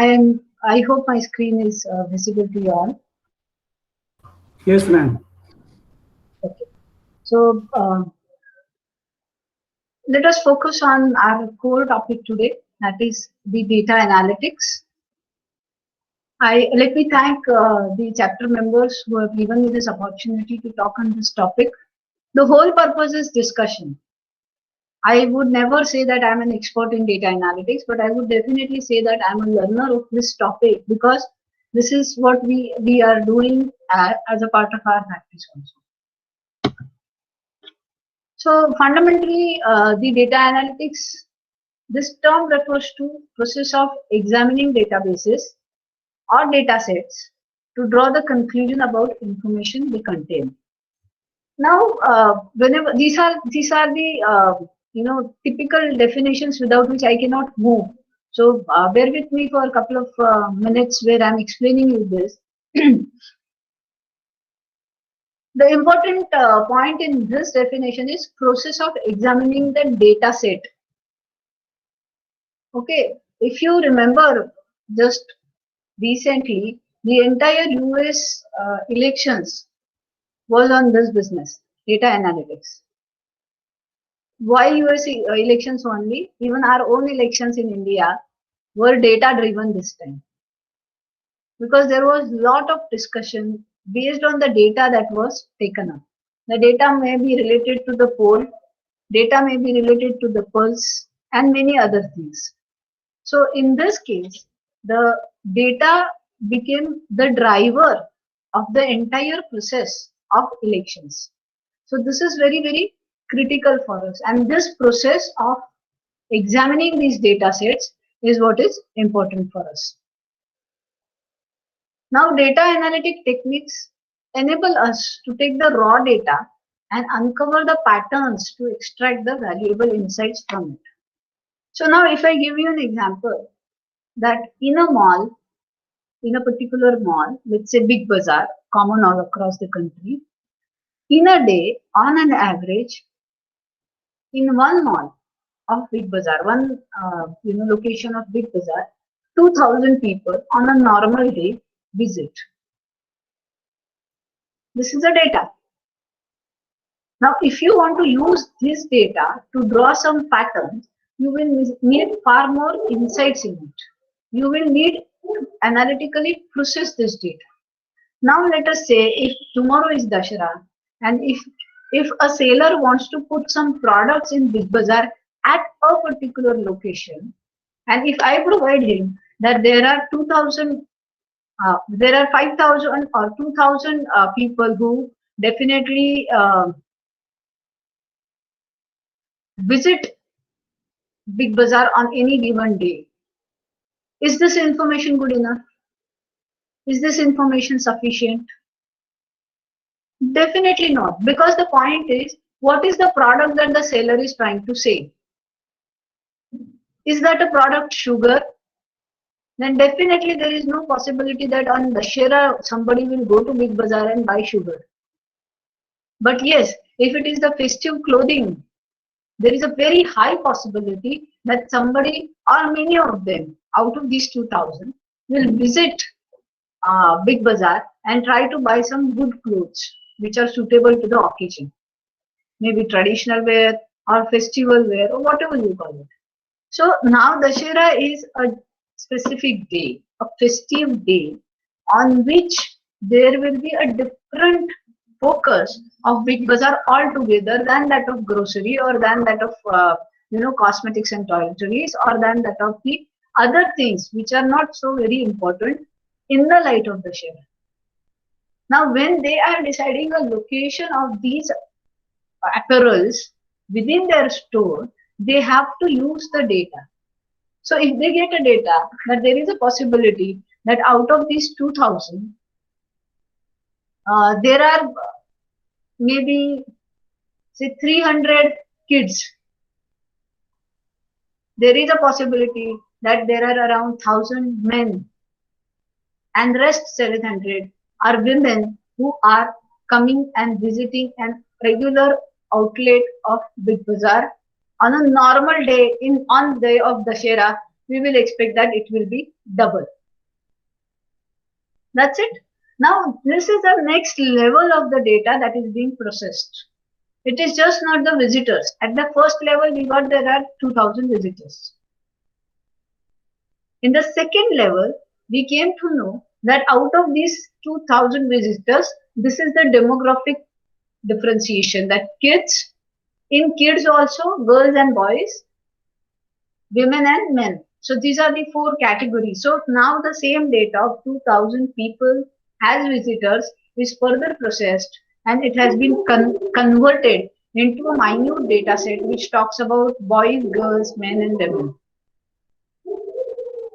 I hope my screen is visible to you all. Yes, ma'am. Okay. So let us focus on our core topic today, that is the data analytics. Let me thank the chapter members who have given me this opportunity to talk on this topic. The whole purpose is discussion. I would never say that I'm an expert in data analytics, but I would definitely say that I'm a learner of this topic because this is what we are doing as a part of our practice also. So fundamentally, the data analytics, this term refers to process of examining databases or data sets to draw the conclusion about information they contain. Now, whenever these are the typical definitions without which I cannot move. So bear with me for a couple of minutes where I'm explaining you this. The important point in this definition is process of examining the data set. Okay, if you remember, just recently, the entire US elections was on this business, data analytics. Why US elections only? Even our own elections in India were data driven this time because there was lot of discussion based on the data that was taken up. The data may be related to the poll, data may be related to the pulse, and many other things. So in this case, the data became the driver of the entire process of elections. So this is very, very critical for us. And this process of examining these data sets is what is important for us. Now, data analytic techniques enable us to take the raw data and uncover the patterns to extract the valuable insights from it. So now if I give you an example that in a mall, in a particular mall, let's say Big Bazaar, common all across the country, in a day, on an average, in one mall of Big Bazaar, one location of Big Bazaar, 2,000 people on a normal day visit. This is the data. Now, if you want to use this data to draw some patterns, you will need far more insights in it. You will need to analytically process this data. Now, let us say if tomorrow is Dashera and if a seller wants to put some products in Big Bazaar at a particular location, and if I provide him that there are 2,000, there are 5,000 or 2,000 people who definitely visit Big Bazaar on any given day. Is this information good enough? Is this information sufficient? Definitely not, because the point is, what is the product that the seller is trying to say? Is that a product sugar? Then definitely there is no possibility that on Dashera somebody will go to Big Bazaar and buy sugar. But yes, if it is the festive clothing, there is a very high possibility that somebody or many of them out of these 2,000 will visit Big Bazaar and try to buy some good clothes which are suitable to the occasion. Maybe traditional wear or festival wear or whatever you call it. So now Dashera is a specific day, a festive day on which there will be a different focus of Big Bazaar altogether than that of grocery or than that of cosmetics and toiletries or than that of the other things which are not so very important in the light of Dashera. Now when they are deciding a location of these apparels within their store, they have to use the data. So if they get a data that there is a possibility that out of these 2,000, there are maybe say 300 kids. There is a possibility that there are around 1,000 men and rest 700 are women who are coming and visiting an regular outlet of Big Bazaar on a normal day on day of Dashera we will expect that it will be double. That's it. Now, this is the next level of the data that is being processed. It is just not the visitors. At the first level, we got there are 2000 visitors. In the second level, we came to know that out of these 2000 visitors, this is the demographic differentiation, that in kids also, girls and boys, women and men. So these are the four categories. So now the same data of 2000 people as visitors is further processed, and it has been converted into a minute data set which talks about boys, girls, men and women.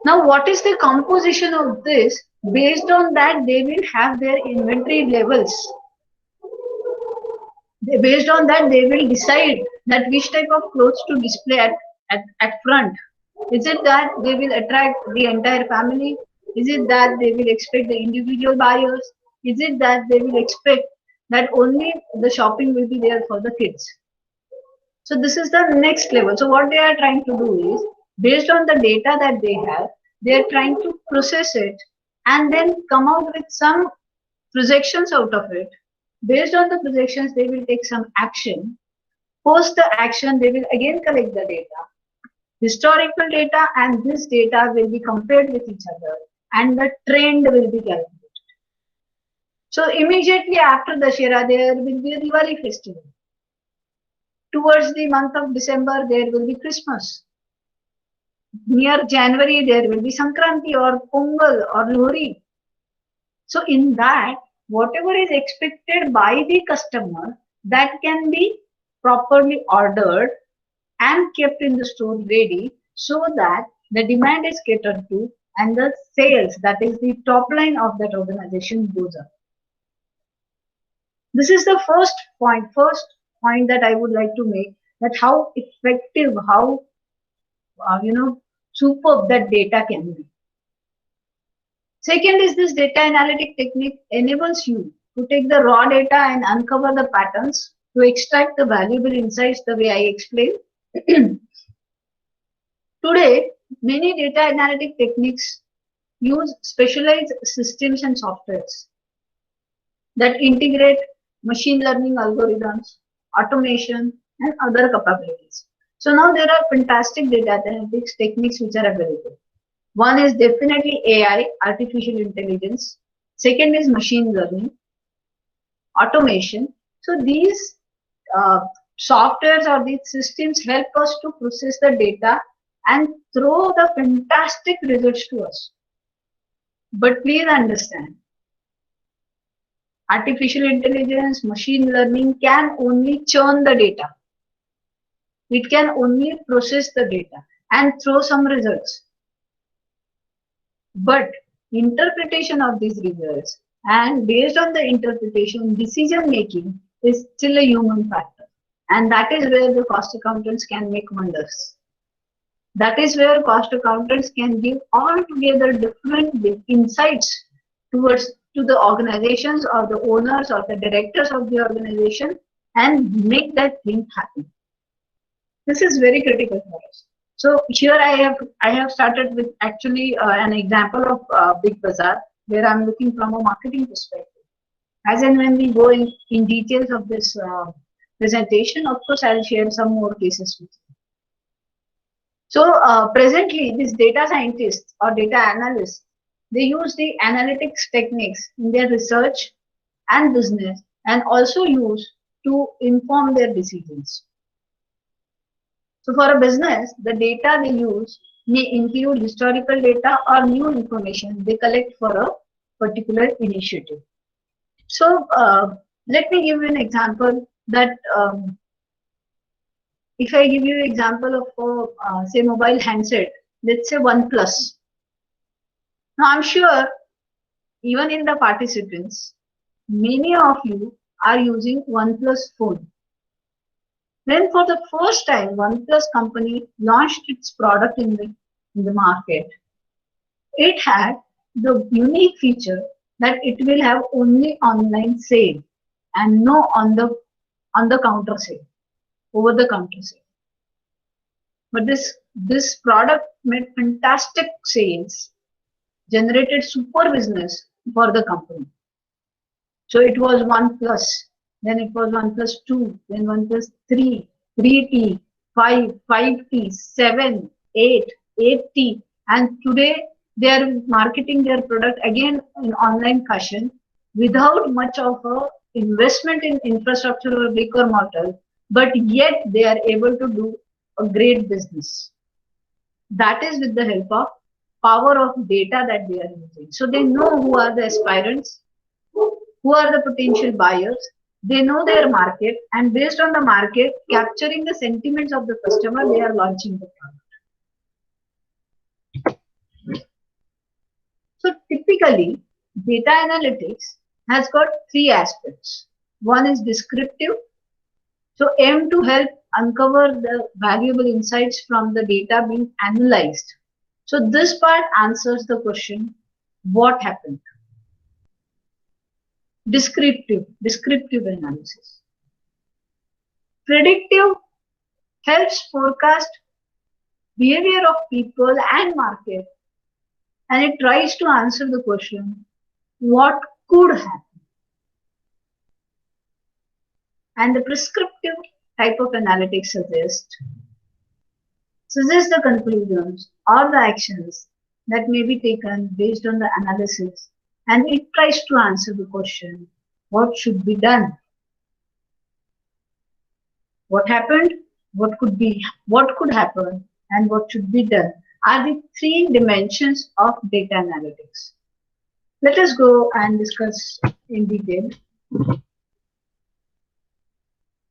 Now, what is the composition of this? Based on that, they will have their inventory levels. Based on that, they will decide that which type of clothes to display at front. Is it that they will attract the entire family? Is it that they will expect the individual buyers? Is it that they will expect that only the shopping will be there for the kids? So this is the next level. So what they are trying to do is, based on the data that they have, they are trying to process it and then come out with some projections out of it. Based on the projections, they will take some action. Post the action, they will again collect the data, historical data, and this data will be compared with each other and the trend will be calculated. So immediately after Dussehra, there will be a Diwali festival. Towards the month of December, there will be Christmas. Near January, there will be Sankranti or Pongal or Lohri. So in that, whatever is expected by the customer, that can be properly ordered and kept in the store ready, so that the demand is catered to and the sales, that is the top line of that organization, goes up. This is the first point that I would like to make, that how effective, how superb that data can be. Second is, this data analytic technique enables you to take the raw data and uncover the patterns to extract the valuable insights the way I explained. Today, many data analytic techniques use specialized systems and softwares that integrate machine learning algorithms, automation, and other capabilities. So now there are fantastic data analytics techniques which are available. One is definitely AI, artificial intelligence. Second is machine learning, automation. So these softwares or these systems help us to process the data and throw the fantastic results to us. But please understand, artificial intelligence, machine learning can only churn the data. It can only process the data and throw some results. But interpretation of these results, and based on the interpretation, decision making is still a human factor. And that is where the cost accountants can make wonders. That is where cost accountants can give altogether different insights to the organizations or the owners or the directors of the organization and make that thing happen. This is very critical for us. So here I have started with actually an example of Big Bazaar, where I'm looking from a marketing perspective. As and when we go in details of this presentation, of course, I'll share some more cases with you. So presently, these data scientists or data analysts, they use the analytics techniques in their research and business, and also use to inform their decisions. So for a business, the data they use may include historical data or new information they collect for a particular initiative. So let me give you an example that if I give you an example of say mobile handset, let's say OnePlus. Now I'm sure even in the participants, many of you are using OnePlus phone. When for the first time OnePlus company launched its product in the market, it had the unique feature that it will have only online sale and no on the counter sale, over the counter sale. But this this product made fantastic sales, generated super business for the company. So it was 1 plus, then it was 1 plus 2, then 1 plus 3, 3T, 5, 5T, 7, 8, 8T, and today they are marketing their product again in online fashion without much of a investment in infrastructure or brick or mortar, but yet they are able to do a great business. That is with the help of power of data that they are using. So they know who are the aspirants, who are the potential buyers, they know their market, and based on the market, capturing the sentiments of the customer, they are launching the product. So typically, data analytics has got three aspects. One is descriptive, so aim to help uncover the valuable insights from the data being analyzed. So this part answers the question, what happened? Descriptive analysis. Predictive helps forecast behavior of people and market, and it tries to answer the question, what could happen? And the prescriptive type of analytics suggests the conclusions or the actions that may be taken based on the analysis, and it tries to answer the question, what should be done? What happened? What could happen, and what should be done are the three dimensions of data analytics. Let us go and discuss in detail.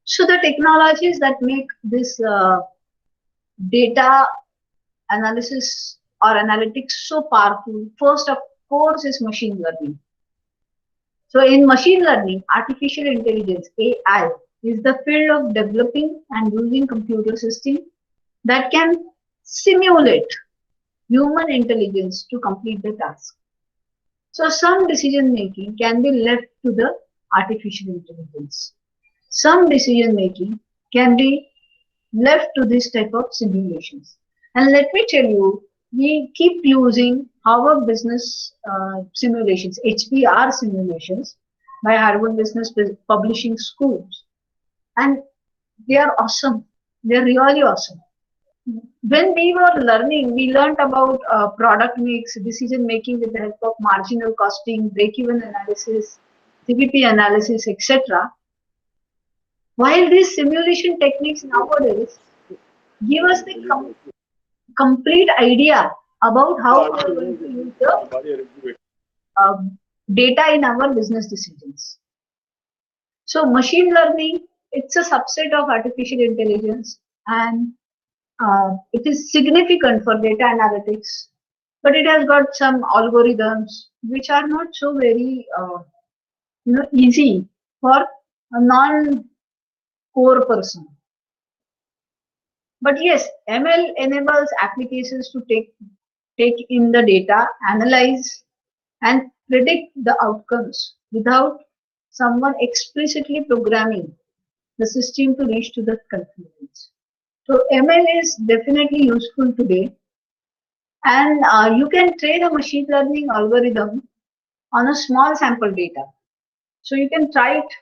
So the technologies that make this data analysis or analytics so powerful, first of course is machine learning. So in machine learning, artificial intelligence, AI, is the field of developing and using computer systems that can simulate human intelligence to complete the task. So some decision making can be left to the artificial intelligence. Some decision making can be left to this type of simulations. And let me tell you, we keep using Harvard Business simulations, HBR simulations by Harvard Business Publishing Schools. And they are awesome. They're really awesome. When we were learning, we learned about product mix, decision making with the help of marginal costing, break-even analysis, CVP analysis, etc. While these simulation techniques nowadays give us the complete idea about how we are going to use the data in our business decisions. So machine learning, it's a subset of artificial intelligence, and it is significant for data analytics, but it has got some algorithms which are not so very easy for a non-core person. But yes, ML enables applications to take in the data, analyze, and predict the outcomes without someone explicitly programming the system to reach to the conclusions. So ML is definitely useful today, and you can train a machine learning algorithm on a small sample data. So you can try it,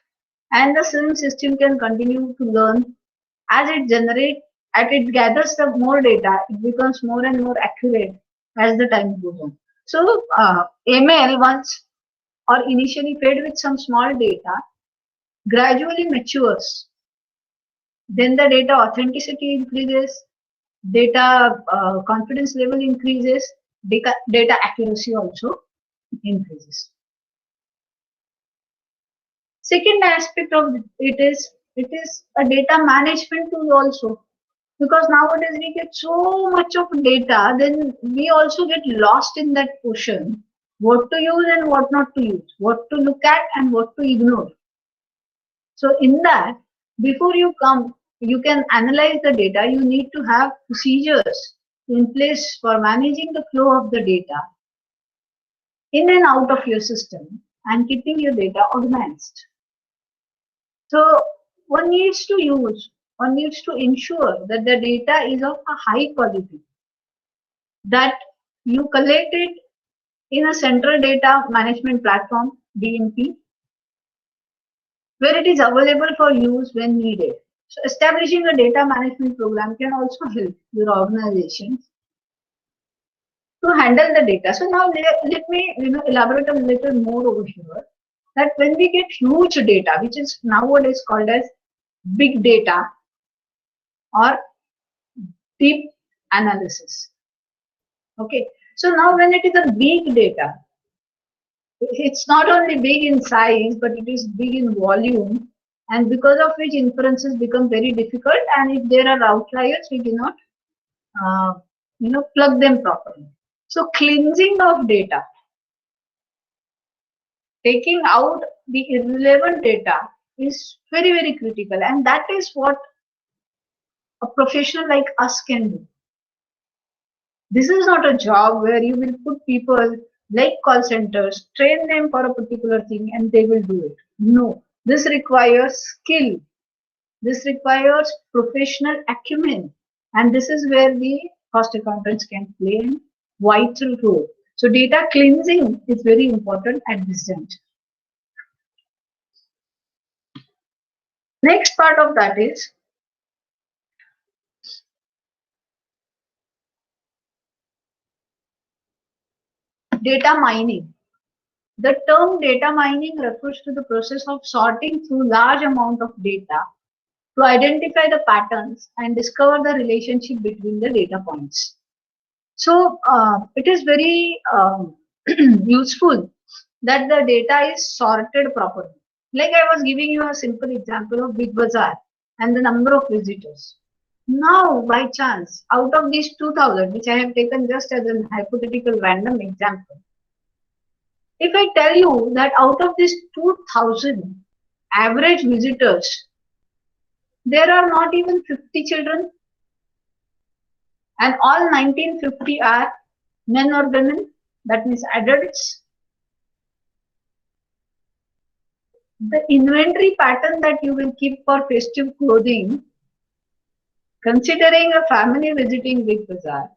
and the same system can continue to learn as it gathers the more data. It becomes more and more accurate as the time goes on. So ML, once or initially fed with some small data, gradually matures. Then the data authenticity increases, data confidence level increases, data accuracy also increases. Second aspect of it is a data management tool also, because nowadays we get so much of data, then we also get lost in that question, what to use and what not to use, what to look at and what to ignore. So in that, before you can analyze the data, you need to have procedures in place for managing the flow of the data in and out of your system and keeping your data organized. So one needs to use one needs to ensure that the data is of a high quality, that you collect it in a central data management platform, DMP, where it is available for use when needed. So establishing a data management program can also help your organization to handle the data. So now let me elaborate a little more over here, that when we get huge data, which is nowadays called as big data or deep analysis. Okay, so now when it is a big data, it's not only big in size, but it is big in volume, and because of which inferences become very difficult, and if there are outliers, we cannot plug them properly. So cleansing of data, taking out the irrelevant data is very, very critical, and that is what a professional like us can do. This is not a job where you will put people like call centers, train them for a particular thing and they will do it. No, this requires skill. This requires professional acumen. And this is where the cost accountants can play a vital role. So data cleansing is very important at this juncture. Next part of that is data mining. The term data mining refers to the process of sorting through large amount of data to identify the patterns and discover the relationship between the data points. So it is very useful that the data is sorted properly. Like I was giving you a simple example of Big Bazaar and the number of visitors. Now, by chance, out of these 2000, which I have taken just as a hypothetical random example, if I tell you that out of these 2000 average visitors, there are not even 50 children, and all 1950 are men or women, that means adults, the inventory pattern that you will keep for festive clothing, considering a family visiting Big Bazaar,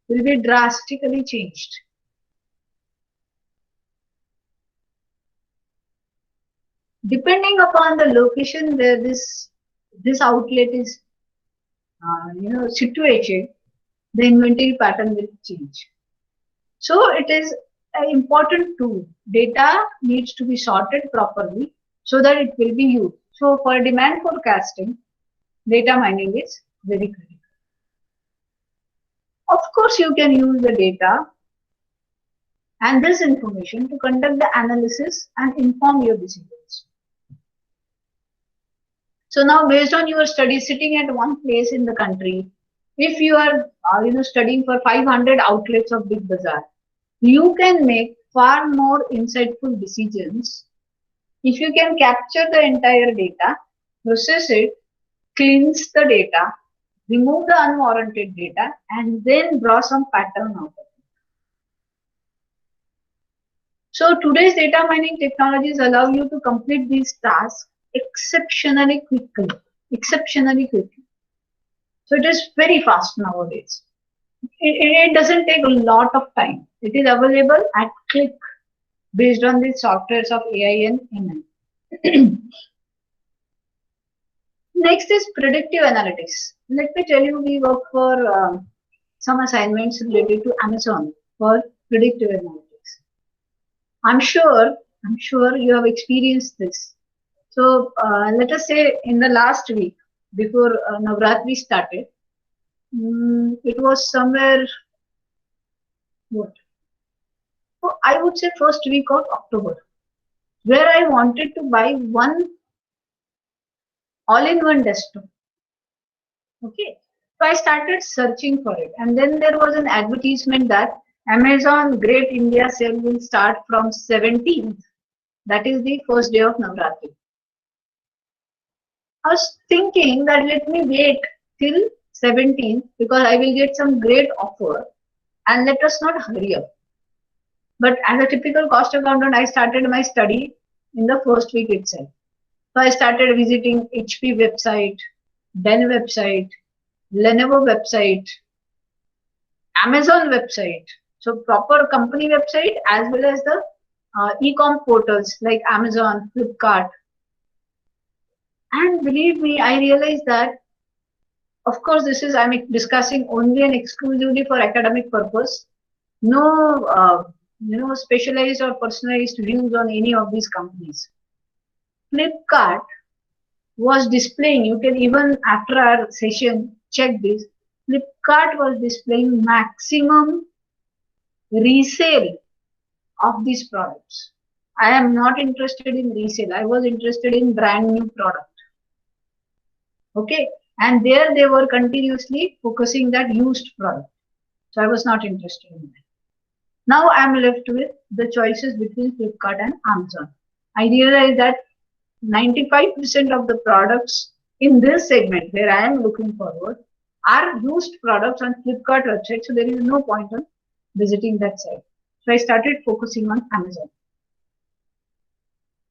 will be drastically changed. Depending upon the location where this outlet is situated, the inventory pattern will change. So it is an important tool. Data needs to be sorted properly so that it will be used. So for demand forecasting, data mining is very critical. Of course, you can use the data and this information to conduct the analysis and inform your decisions. So now, based on your study, sitting at one place in the country, if you are studying for 500 outlets of Big Bazaar, you can make far more insightful decisions if you can capture the entire data, process it, cleanse the data, remove the unwarranted data, and then draw some pattern out of it. So today's data mining technologies allow you to complete these tasks exceptionally quickly. So it is very fast nowadays. It doesn't take a lot of time. It is available at click based on the softwares of AI and ML. Next is predictive analytics. Let me tell you, we work for some assignments related to Amazon for predictive analytics. I'm sure you have experienced this. So let us say in the last week before Navratri started, it was somewhere, I would say first week of October, where I wanted to buy one all-in-one desktop. Okay, so I started searching for it, and then there was an advertisement that Amazon Great India Sale will start from 17th. That is the first day of Navratri. I was thinking that let me wait till 17th because I will get some great offer, and let us not hurry up. But as a typical cost accountant, I started my study in the first week itself. So I started visiting HP website, Dell website, Lenovo website, Amazon website. So proper company website as well as the e-com portals like Amazon, Flipkart. And believe me, I realized that, of course, I'm discussing only and exclusively for academic purpose. No, specialized or personalized views on any of these companies. Flipkart was displaying, you can even after our session check this, Flipkart was displaying maximum resale of these products. I am not interested in resale. I was interested in brand new product. Okay. And there they were continuously focusing that used product. So I was not interested in that. Now I am left with the choices between Flipkart and Amazon. I realized that 95% of the products in this segment where I am looking forward are used products on Flipkart website. So there is no point on visiting that site. So I started focusing on Amazon.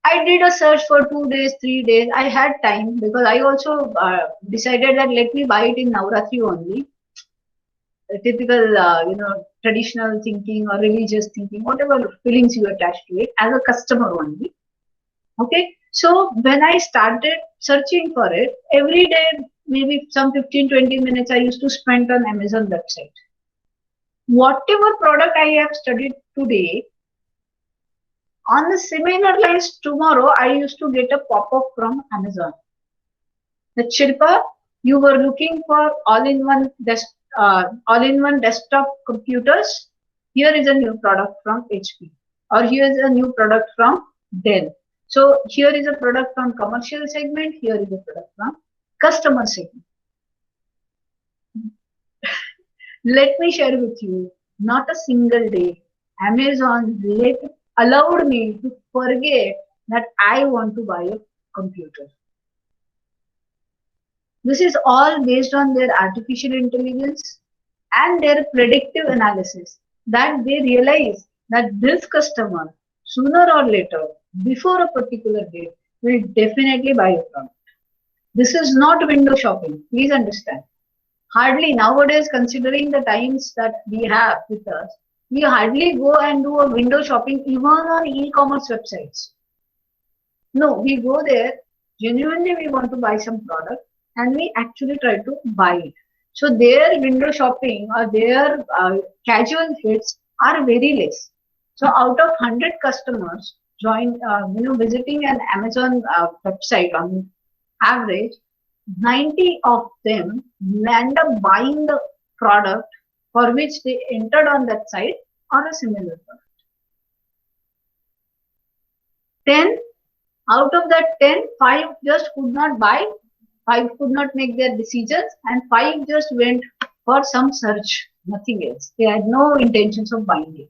I did a search for 2 days, 3 days. I had time because I also decided that let me buy it in Navratri only. A typical, traditional thinking or religious thinking, whatever feelings you attach to it as a customer only. Okay. So when I started searching for it, every day, maybe some 15-20 minutes I used to spend on Amazon website. Whatever product I have studied today, on the similar lines tomorrow, I used to get a pop-up from Amazon. The Shilpa, you were looking for all-in-one desktop computers. Here is a new product from HP, or here is a new product from Dell. So here is a product from commercial segment. Here is a product from customer segment. Let me share with you, not a single day, Amazon allowed me to forget that I want to buy a computer. This is all based on their artificial intelligence and their predictive analysis, that they realize that this customer, sooner or later, before a particular date, will definitely buy a product. This is not window shopping. Please understand. Hardly nowadays, considering the times that we have with us, we hardly go and do a window shopping even on e-commerce websites. No, we go there, genuinely we want to buy some product and we actually try to buy it. So their window shopping or their casual hits are very less. So out of 100 customers visiting an Amazon website on average, 90 of them end up buying the product for which they entered on that site or a similar product. 10 out of that 10, 5 just could not buy, 5 could not make their decisions, and 5 just went for some search, nothing else. They had no intentions of buying it.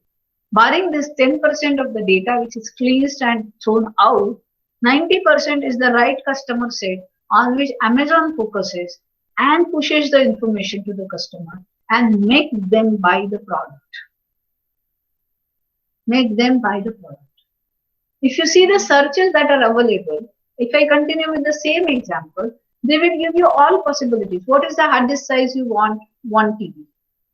Barring this 10% of the data which is cleansed and thrown out, 90% is the right customer set on which Amazon focuses and pushes the information to the customer and make them buy the product. Make them buy the product. If you see the searches that are available, if I continue with the same example, they will give you all possibilities. What is the hard disk size you want? 1 TB.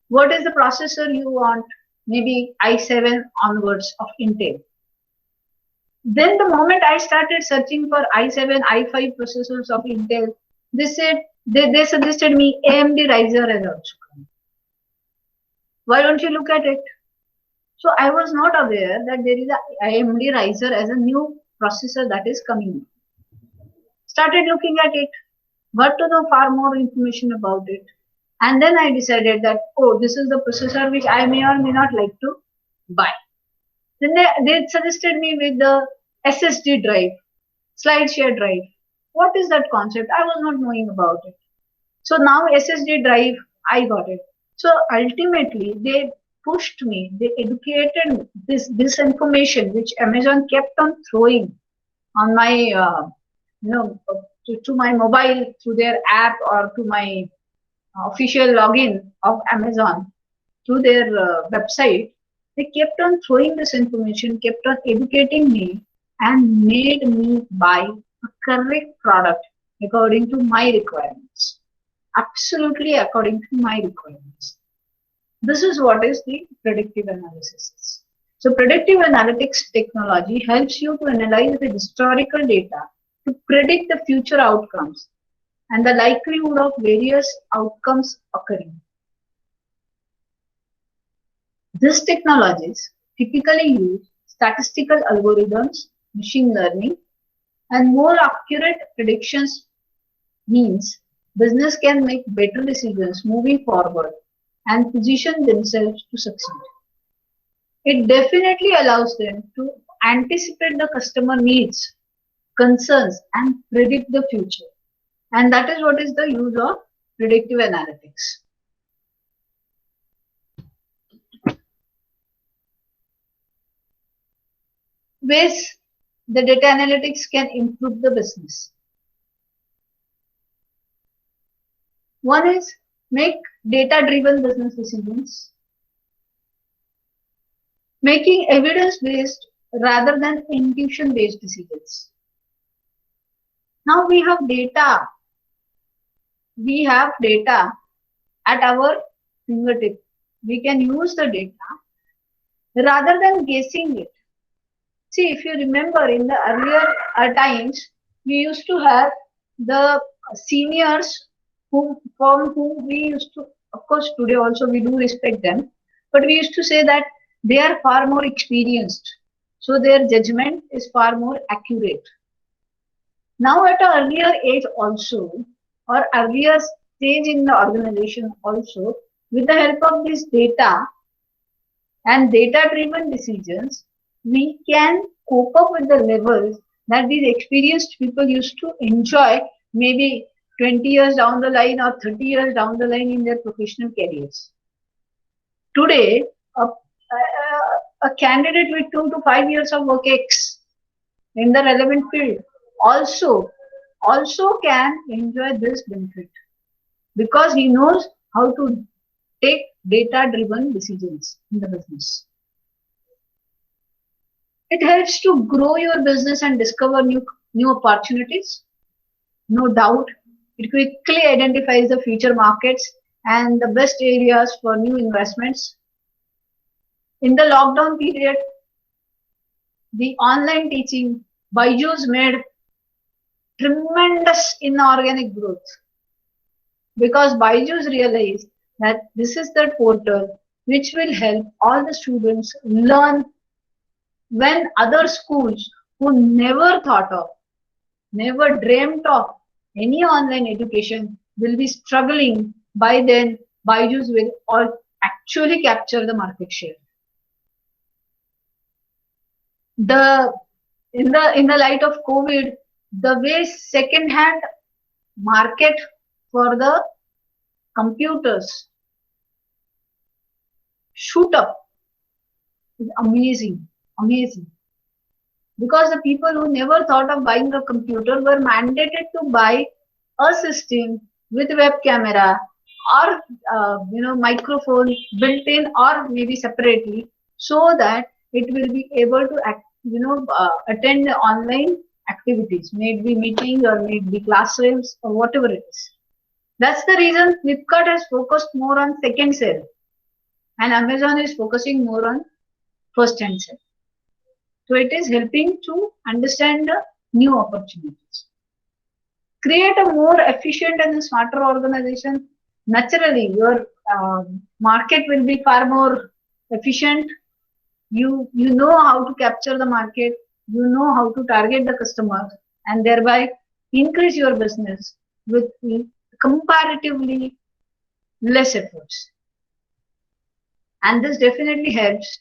What is the processor you want? Maybe i7 onwards of Intel. Then the moment I started searching for i7, i5 processors of Intel, they suggested me AMD Ryzen as also. Why don't you look at it? So I was not aware that there is a AMD Ryzen as a new processor that is coming. Started looking at it, got to know far more information about it. And then I decided that, oh, this is the processor which I may or may not like to buy. Then they suggested me with the SSD drive, slide share drive. What is that concept? I was not knowing about it. So now SSD drive, I got it. So ultimately, they pushed me, they educated this information which Amazon kept on throwing on my, to my mobile through their app or to my official login of Amazon through their website. They kept on throwing this information, kept on educating me and made me buy a correct product according to my requirements. Absolutely according to my requirements. This is what is the predictive analysis. So predictive analytics technology helps you to analyze the historical data to predict the future outcomes and the likelihood of various outcomes occurring. These technologies typically use statistical algorithms, machine learning, and more accurate predictions means business can make better decisions moving forward and position themselves to succeed. It definitely allows them to anticipate the customer needs, concerns, and predict the future. And that is what is the use of predictive analytics. Ways the data analytics can improve the business. One is make data-driven business decisions, making evidence-based rather than intuition-based decisions. Now we have data. We have data at our fingertip. We can use the data rather than guessing it. See, if you remember in the earlier times, we used to have the seniors from whom we used to, of course, today also we do respect them, but we used to say that they are far more experienced, so their judgment is far more accurate. Now, at an earlier age also, or earlier stage in the organization also, with the help of this data and data-driven decisions, we can cope up with the levels that these experienced people used to enjoy maybe 20 years down the line or 30 years down the line in their professional careers. Today, a candidate with 2 to 5 years of work X in the relevant field also can enjoy this benefit because he knows how to take data-driven decisions in the business. It helps to grow your business and discover new opportunities. No doubt, it quickly identifies the future markets and the best areas for new investments. In the lockdown period, the online teaching Byju's made tremendous inorganic growth because Byju's realized that this is the portal which will help all the students learn when other schools who never thought of, never dreamt of any online education will be struggling. By then Byju's will all actually capture the market share. In the light of COVID, the way second-hand market for the computers shoot up is amazing. Because the people who never thought of buying a computer were mandated to buy a system with web camera or microphone built in or maybe separately, so that it will be able to attend the online activities, maybe meetings or maybe classrooms or whatever it is. That's the reason Flipkart has focused more on second sale and Amazon is focusing more on first hand sale. So it is helping to understand the new opportunities. Create a more efficient and smarter organization. Naturally, your market will be far more efficient. You know how to capture the market. You know how to target the customers and thereby increase your business with comparatively less efforts. And this definitely helps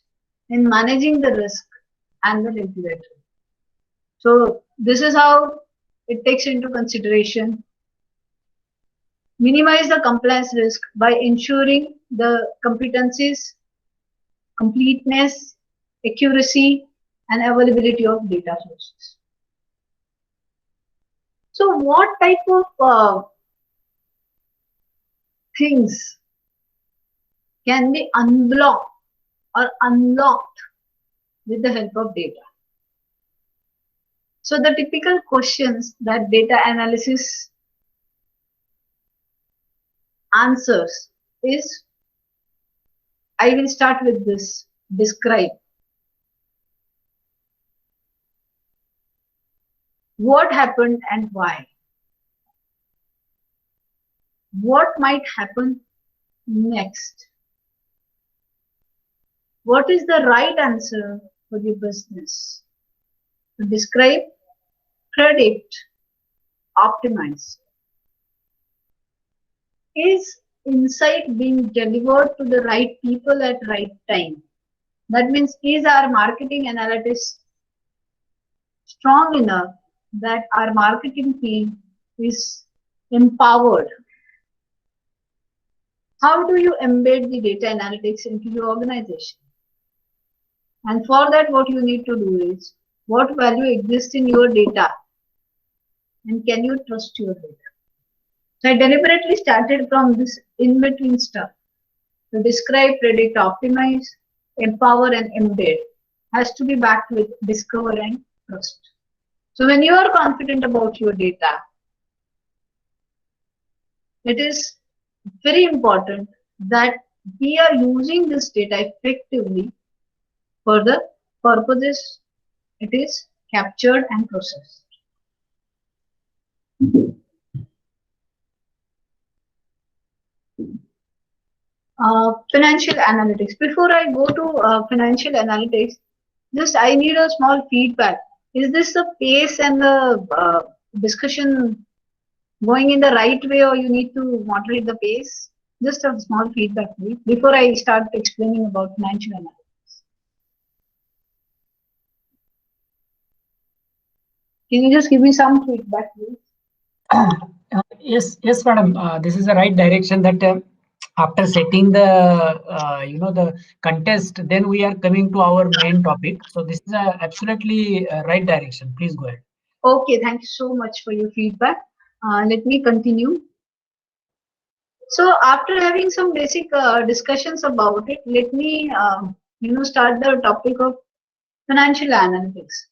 in managing the risk and the regulatory. So this is how it takes into consideration. Minimize the compliance risk by ensuring the competencies, completeness, accuracy, and availability of data sources. So what type of things can be unblocked or unlocked with the help of data? So the typical questions that data analysis answers is, I will start with this: describe. What happened and why? What might happen next? What is the right answer for your business? To describe, predict, optimize. Is insight being delivered to the right people at right time? That means, is our marketing analytics strong enough that our marketing team is empowered? How do you embed the data analytics into your organization? And for that, what you need to do is, what value exists in your data? And can you trust your data? So I deliberately started from this in-between stuff. To describe, predict, optimize, empower, and embed has to be backed with discover and trust. So when you are confident about your data, it is very important that we are using this data effectively for the purposes it is captured and processed. Financial analytics. Before I go to financial analytics, just I need a small feedback. Is this the pace and the discussion going in the right way, or you need to moderate the pace? Just a small feedback, please, before I start explaining about financial analytics. Can you just give me some feedback, please? Yes, madam. This is the right direction. That after setting the the contest, then we are coming to our main topic. So this is absolutely right direction. Please go ahead. Okay, thank you so much for your feedback. Let me continue. So after having some basic discussions about it, let me start the topic of financial analytics.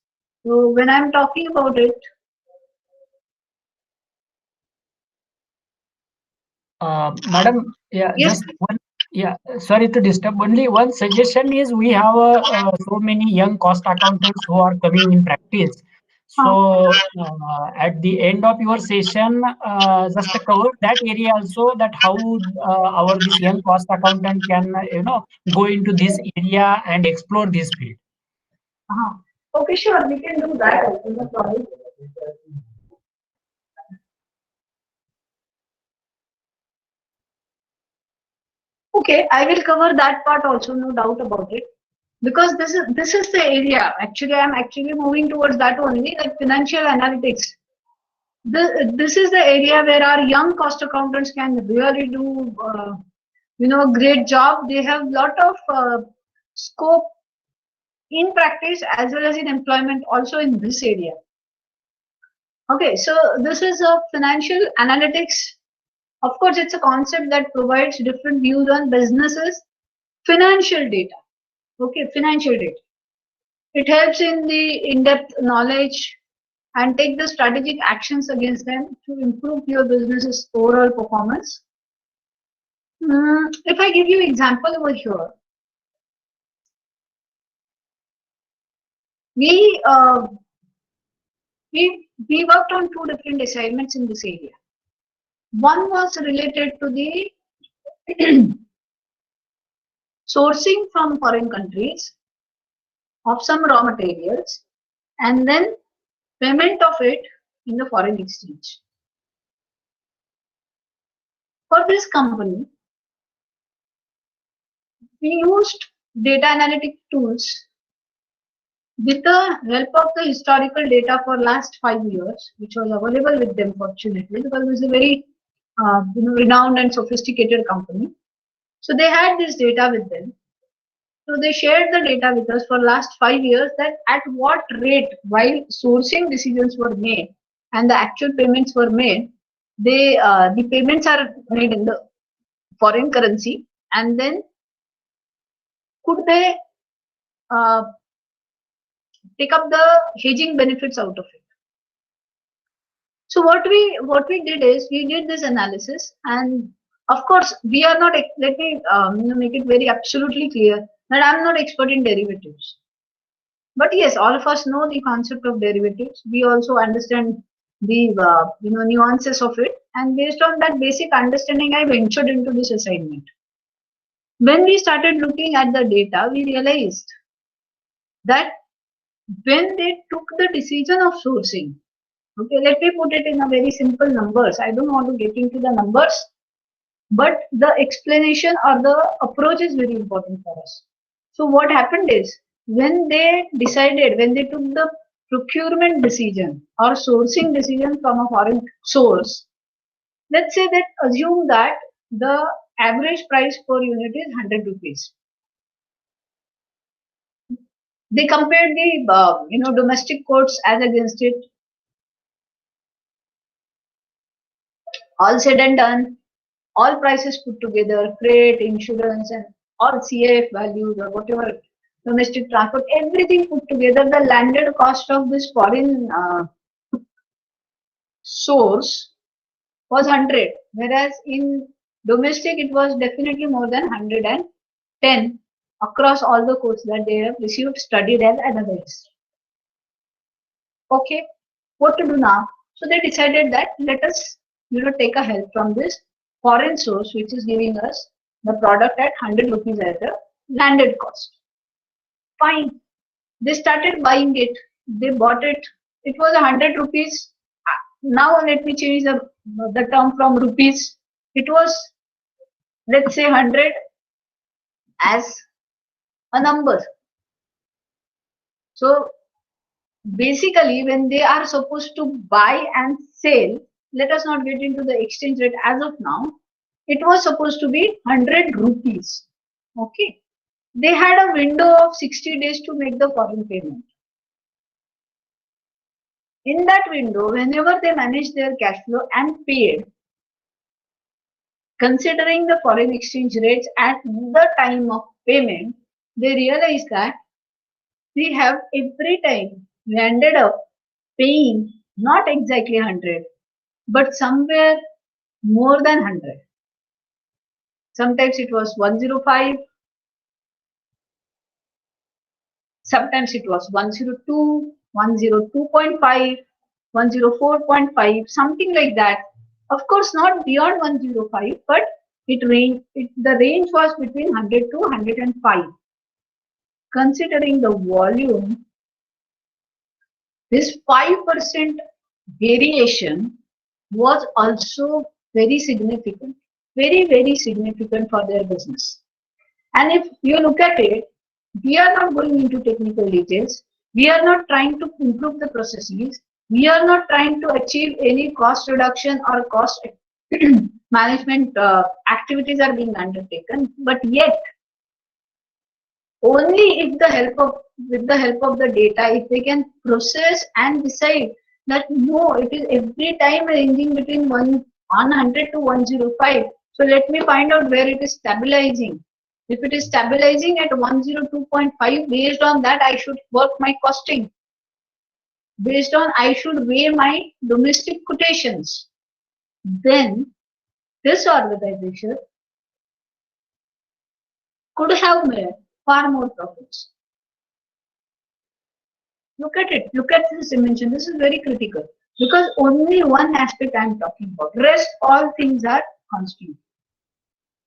So when I'm talking about it, Madam, yeah, yes, just one. Yeah, sorry to disturb. Only one suggestion is, we have so many young cost accountants who are coming in practice. So at the end of your session, just cover that area also, that how our this young cost accountant can go into this area and explore this field. Okay, sure, we can do that also, no problem. Okay, I will cover that part also, no doubt about it. Because this is the area. Actually, I'm actually moving towards that only, like financial analytics. This is the area where our young cost accountants can really do a great job. They have lot of scope in practice as well as in employment also in this area. Okay, so this is a financial analytics. Of course, it's a concept that provides different views on businesses' financial data. Okay, financial data. It helps in the in-depth knowledge and take the strategic actions against them to improve your business's overall performance. If I give you example over here, we worked on two different assignments in this area. One was related to the sourcing from foreign countries of some raw materials and then payment of it in the foreign exchange. For this company, we used data analytic tools with the help of the historical data for last 5 years, which was available with them fortunately, because it was a very renowned and sophisticated company. So they had this data with them. So they shared the data with us for last 5 years, that at what rate, while sourcing decisions were made and the actual payments were made, the payments are made in the foreign currency, and then could they take up the hedging benefits out of it. So what we did is we did this analysis, and of course we are not. Let me make it very absolutely clear that I'm not expert in derivatives. But yes, all of us know the concept of derivatives. We also understand the nuances of it, and based on that basic understanding, I ventured into this assignment. When we started looking at the data, we realized that when they took the decision of sourcing, okay, let me put it in a very simple numbers. I don't want to get into the numbers, but the explanation or the approach is very important for us. So what happened is when they took the procurement decision or sourcing decision from a foreign source, let's say that assume that the average price per unit is 100 rupees. They compared the domestic quotes as against it. All said and done, all prices put together, freight, insurance, and all CAF values or whatever, domestic transport, everything put together, the landed cost of this foreign source was 100, whereas in domestic it was definitely more than 110 across all the quotes that they have received, studied, and analyzed. Okay, what to do now? So they decided that let us take a help from this foreign source which is giving us the product at 100 rupees as a landed cost. Fine. They started buying it. They bought it. It was 100 rupees. Now let me change the term from rupees. It was, let's say, 100 as a number. So basically, when they are supposed to buy and sell, let us not get into the exchange rate as of now. It was supposed to be 100 rupees. Okay. They had a window of 60 days to make the foreign payment. In that window, whenever they managed their cash flow and paid, considering the foreign exchange rates at the time of payment, they realized that we have every time we ended up paying not exactly 100, but somewhere more than 100. Sometimes it was 105, sometimes it was 102, 102.5, 104.5, something like that. Of course, not beyond 105, but the range was between 100 to 105. Considering the volume, this 5% variation was also very significant, very, very significant for their business. And if you look at it, we are not going into technical details. We are not trying to improve the processes. We are not trying to achieve any cost reduction or cost management activities are being undertaken. But yet, only with the help of the data, if they can process and decide that no, it is every time ranging between 100 to 105. So let me find out where it is stabilizing. If it is stabilizing at 102.5, based on that, I should work my costing. Based on, I should weigh my domestic quotations. Then this organization could have made far more profits. Look at it. Look at this dimension. This is very critical because only one aspect I am talking about. Rest all things are constant.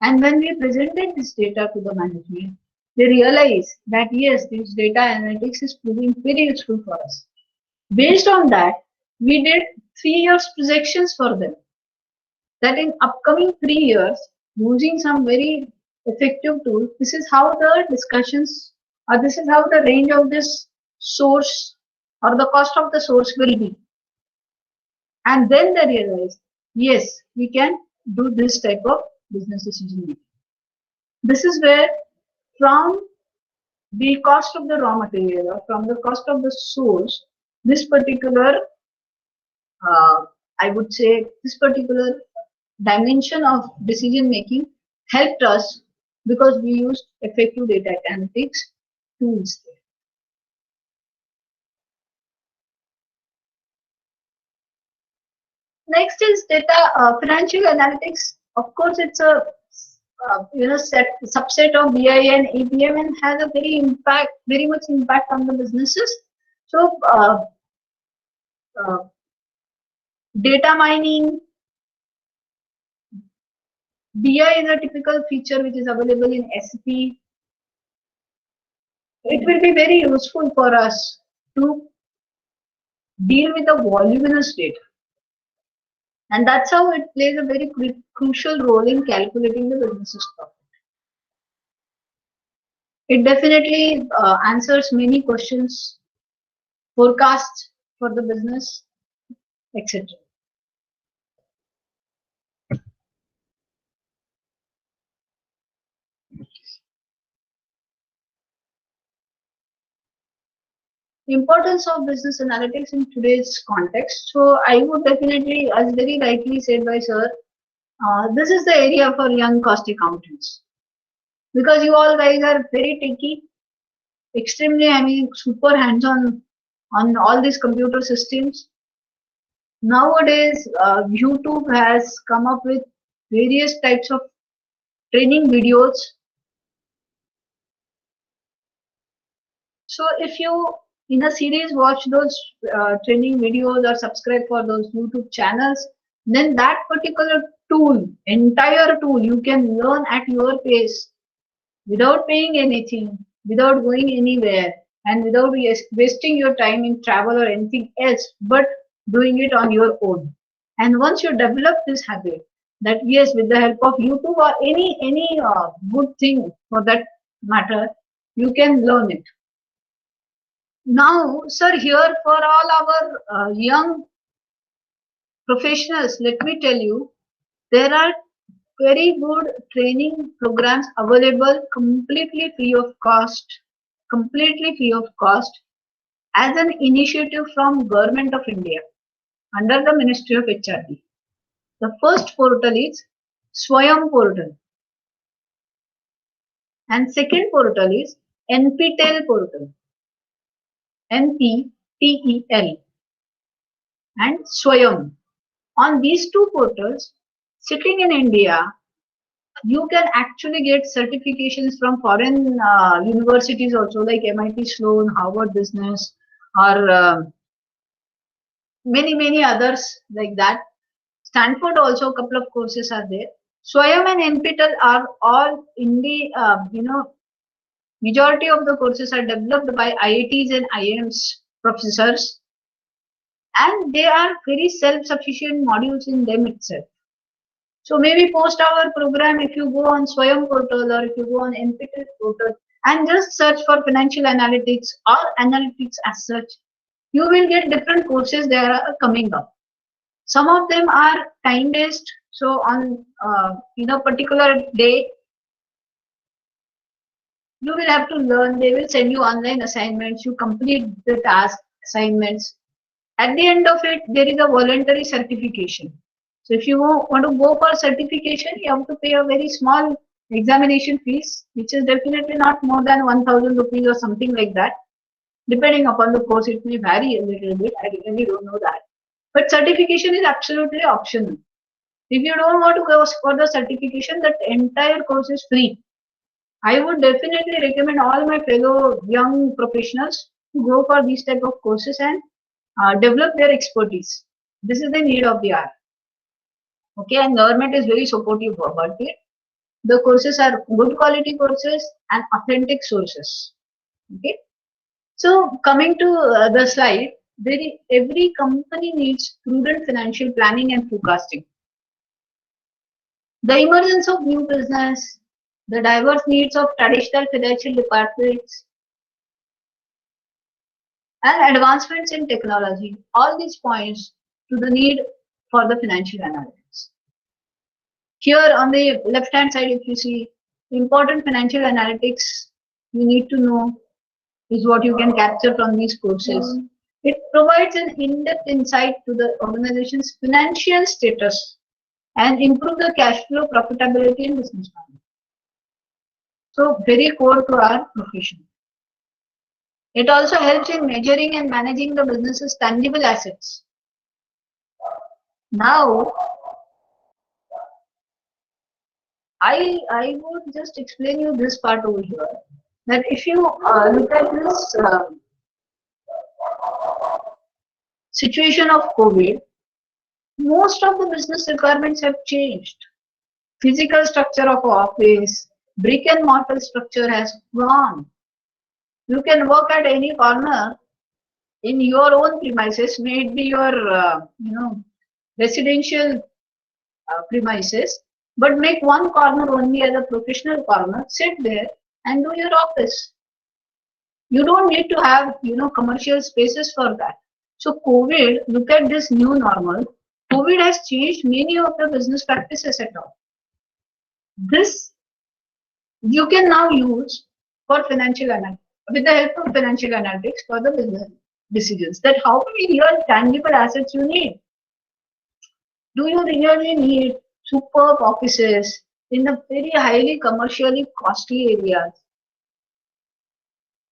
And when we presented this data to the management, they realized that yes, this data analytics is proving very useful for us. Based on that, we did 3 years projections for them. That in upcoming 3 years, using some very effective tool, this is how the discussions or this is how the range of this source or the cost of the source will be. And then they realize, yes, we can do this type of business decision making. This is where from the cost of the raw material or from the cost of the source, this particular, I would say, this particular dimension of decision making helped us because we used effective data analytics tools. Next is data financial analytics. Of course, it's a subset of BI and APM and has a very much impact on the businesses. So data mining, BI is a typical feature which is available in SAP. It will be very useful for us to deal with the voluminous data. And that's how it plays a very crucial role in calculating the business's profit. It definitely answers many questions, forecasts for the business, etc. Importance of business analytics in today's context. So I would definitely, as very rightly said by sir, this is the area for young cost accountants. Because you all guys are very techy, extremely, super hands-on on all these computer systems. Nowadays, YouTube has come up with various types of training videos. So if you in a series watch those training videos or subscribe for those YouTube channels, then that particular tool, entire tool, you can learn at your pace without paying anything, without going anywhere, and without wasting your time in travel or anything else, but doing it on your own. And once you develop this habit, that yes, with the help of YouTube or any good thing for that matter, you can learn it. Now, sir, here for all our young professionals, let me tell you, there are very good training programs available completely free of cost, as an initiative from Government of India under the Ministry of HRD. The first portal is Swayam portal, and second portal is NPTEL portal, NPTEL, and Swayam. On these two portals, sitting in India, you can actually get certifications from foreign universities also, like MIT Sloan, Harvard Business, or many others like that. Stanford also, a couple of courses are there. Swayam and NPTEL are all in the, majority of the courses are developed by IITs and IIMs professors, and they are very self-sufficient modules in them itself. So maybe post our program, if you go on Swayam portal or if you go on NPTEL portal and just search for financial analytics or analytics as such, you will get different courses that are coming up. Some of them are time-based, so on a particular day, you will have to learn. They will send you online assignments. You complete the task assignments. At the end of it, there is a voluntary certification. So if you want to go for certification, you have to pay a very small examination fees, which is definitely not more than 1,000 rupees or something like that. Depending upon the course, it may vary a little bit. I really don't know that. But certification is absolutely optional. If you don't want to go for the certification, that entire course is free. I would definitely recommend all my fellow young professionals to go for these type of courses and develop their expertise. This is the need of the hour. Okay, and government is very supportive about it. The courses are good quality courses and authentic sources. Okay, so coming to the slide, every company needs prudent financial planning and forecasting. The emergence of new business, the diverse needs of traditional financial departments, and advancements in technology, all these points to the need for the financial analytics. Here on the left hand side, if you see important financial analytics you need to know is what you can capture from these courses. It provides an in-depth insight to the organization's financial status and improve the cash flow, profitability, and business planning. So very core to our profession. It also helps in measuring and managing the business's tangible assets. Now, I would just explain you this part over here, that if you look at this situation of COVID, most of the business requirements have changed. Physical structure of office, brick and mortar structure has gone. You can work at any corner in your own premises, may it be your residential premises, but make one corner only as a professional corner, sit there and do your office. You don't need to have commercial spaces for that. So COVID, look at this new normal. COVID has changed many of the business practices at all. This you can now use for financial analytics, with the help of financial analytics for the business decisions. That how many real tangible assets you need. Do you really need superb offices in the very highly commercially costly areas?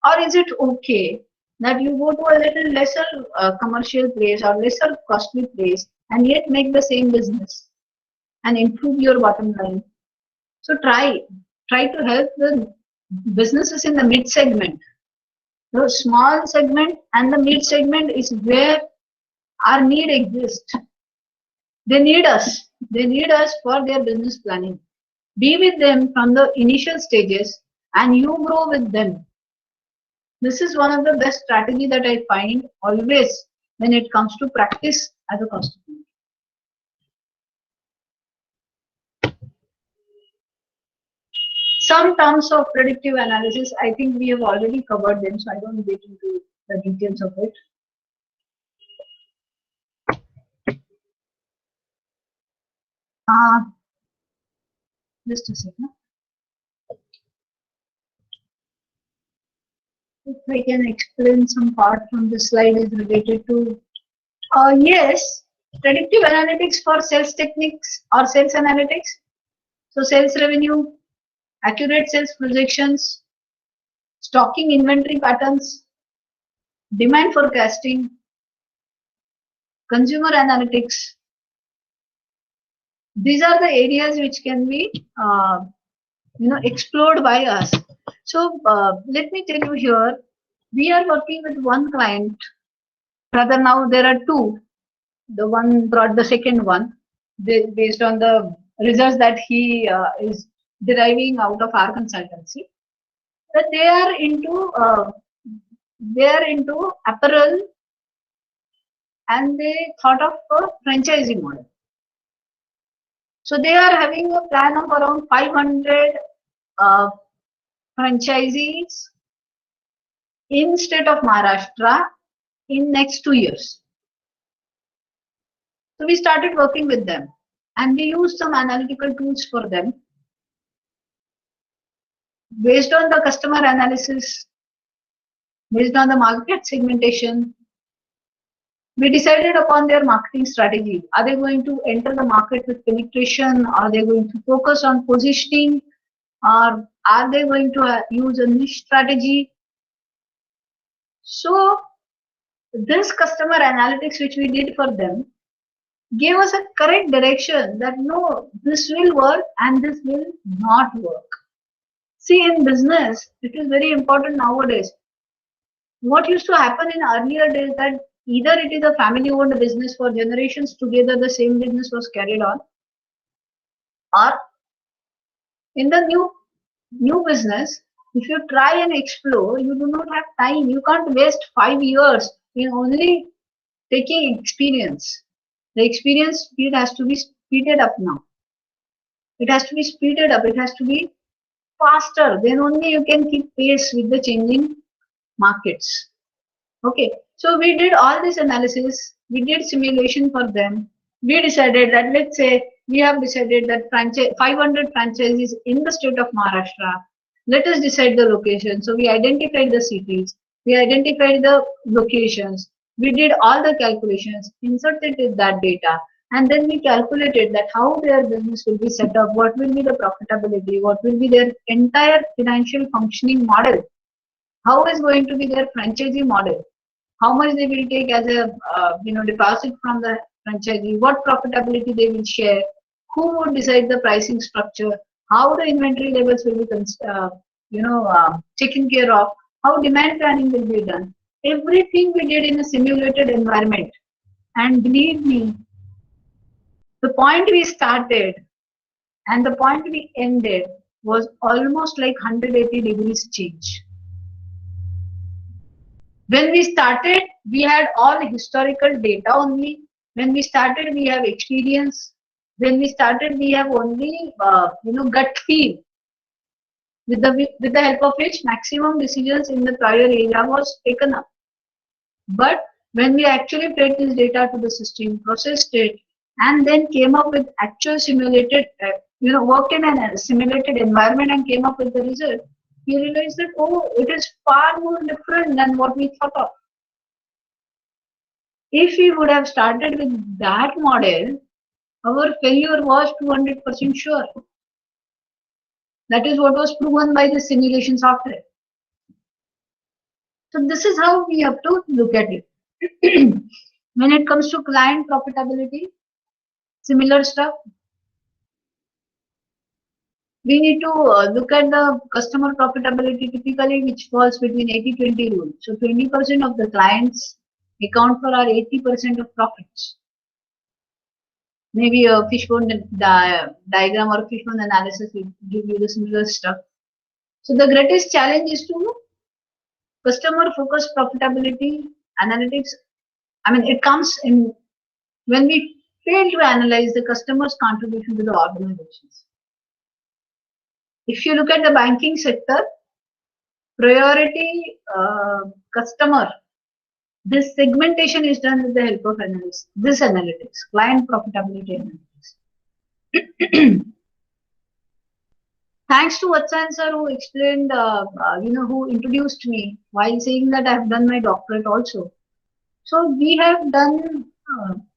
Or is it okay that you go to a little lesser commercial place or lesser costly place and yet make the same business and improve your bottom line? So try to help the businesses in the mid segment. The small segment and the mid segment is where our need exists. They need us. They need us for their business planning. Be with them from the initial stages and you grow with them. This is one of the best strategy that I find always when it comes to practice as a cost. Some terms of predictive analysis, I think we have already covered them, so I don't get into the details of it. Just a second. If I can explain some part from the slide is related to, yes, predictive analytics for sales techniques or sales analytics. So sales revenue, accurate sales projections, stocking inventory patterns, demand forecasting, consumer analytics. These are the areas which can be explored by us. So let me tell you here, we are working with one client. Rather, now there are two. The one brought the second one based on the results that he is deriving out of our consultancy. That they are into apparel, and they thought of a franchising model. So they are having a plan of around 500 franchisees in state of Maharashtra in next 2 years. So we started working with them and we used some analytical tools for them. Based on the customer analysis, based on the market segmentation, we decided upon their marketing strategy. Are they going to enter the market with penetration? Are they going to focus on positioning? Or are they going to use a niche strategy? So this customer analytics which we did for them gave us a correct direction that no, this will work and this will not work. See, in business, it is very important nowadays. What used to happen in earlier days that either it is a family-owned business for generations together, the same business was carried on, or in the new business, if you try and explore, you do not have time. You can't waste 5 years in only taking experience. The experience speed has to be speeded up now. It has to be speeded up. It has to be faster. Then only you can keep pace with the changing markets. Okay. So we did all this analysis. We did simulation for them. We decided that, let's say, we have decided that 500 franchises in the state of Maharashtra. Let us decide the location. So we identified the cities. We identified the locations. We did all the calculations, inserted that data, and then we calculated that how their business will be set up, what will be the profitability, what will be their entire financial functioning model, how is going to be their franchisee model, how much they will take as a deposit from the franchisee, what profitability they will share, who would decide the pricing structure, how the inventory levels will be taken care of, how demand planning will be done. Everything we did in a simulated environment. And believe me, the point we started and the point we ended was almost like 180 degrees change. When we started, we had all historical data only. When we started, we have experience. When we started, we have only gut feel, with the help of which maximum decisions in the prior area was taken up. But when we actually fed this data to the system, processed it, and then came up with actual simulated, worked in a simulated environment and came up with the result, we realized that, oh, it is far more different than what we thought of. If we would have started with that model, our failure was 200% sure. That is what was proven by the simulation software. So this is how we have to look at it. When it comes to client profitability, similar stuff. We need to look at the customer profitability typically, which falls between 80-20 rule. So 20% of the clients account for our 80% of profits. Maybe a fishbone diagram or fishbone analysis will give you the similar stuff. So the greatest challenge is to customer focused profitability analytics. I mean, it comes in when we fail to analyze the customer's contribution to the organizations. If you look at the banking sector, priority customer, this segmentation is done with the help of analysis. This analytics, client profitability analytics. Thanks to Vatsan sir, who explained, who introduced me while saying that I have done my doctorate also. So we have done,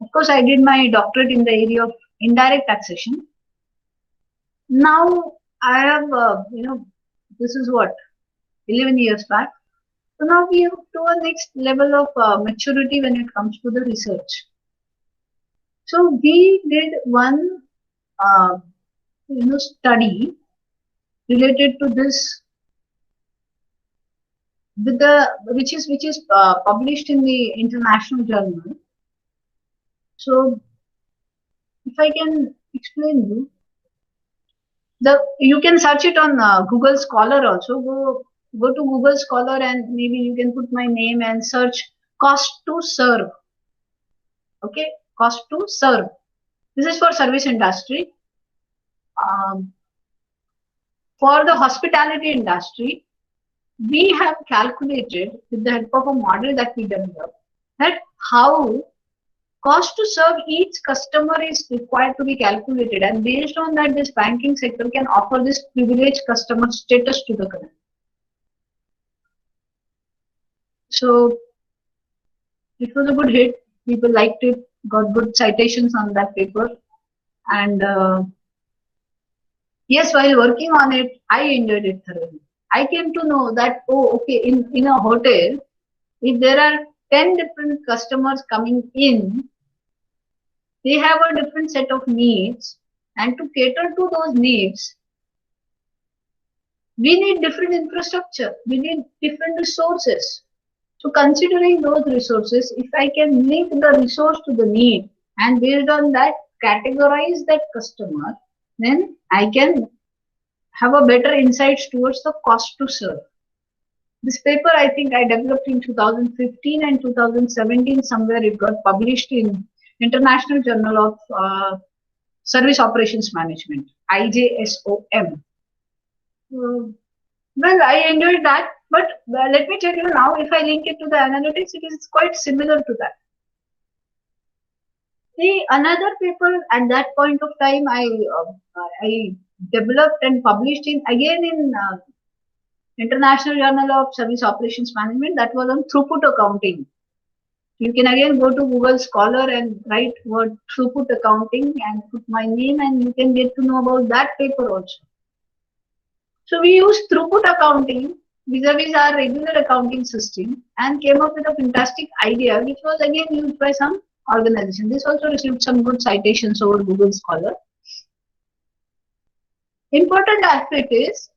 of course, I did my doctorate in the area of indirect taxation. Now I have, this is what, 11 years back. So now we have to a next level of maturity when it comes to the research. So we did one, study related to this, with the which is published in the international journal. So if I can explain you, you can search it on Google Scholar also. Go to Google Scholar and maybe you can put my name and search cost to serve. Okay, cost to serve. This is for service industry. For the hospitality industry, we have calculated with the help of a model that we developed that how cost to serve each customer is required to be calculated, and based on that, this banking sector can offer this privileged customer status to the client. So it was a good hit. People liked it, got good citations on that paper. And yes, while working on it, I enjoyed it thoroughly. I came to know that, oh, okay, in a hotel, if there are 10 different customers coming in, they have a different set of needs. And to cater to those needs, we need different infrastructure. We need different resources. So considering those resources, if I can link the resource to the need and based on that categorize that customer, then I can have a better insights towards the cost to serve. This paper, I think I developed in 2015 and 2017, somewhere it got published in International Journal of Service Operations Management, IJSOM. Well, I enjoyed that, but let me tell you now, if I link it to the analytics, it is quite similar to that. See, another paper at that point of time I developed and published in International Journal of Service Operations Management, that was on throughput accounting. You can again go to Google Scholar and write word throughput accounting and put my name and you can get to know about that paper also. So we used throughput accounting vis-a-vis our regular accounting system and came up with a fantastic idea which was again used by some organization. This also received some good citations over Google Scholar. Important aspect is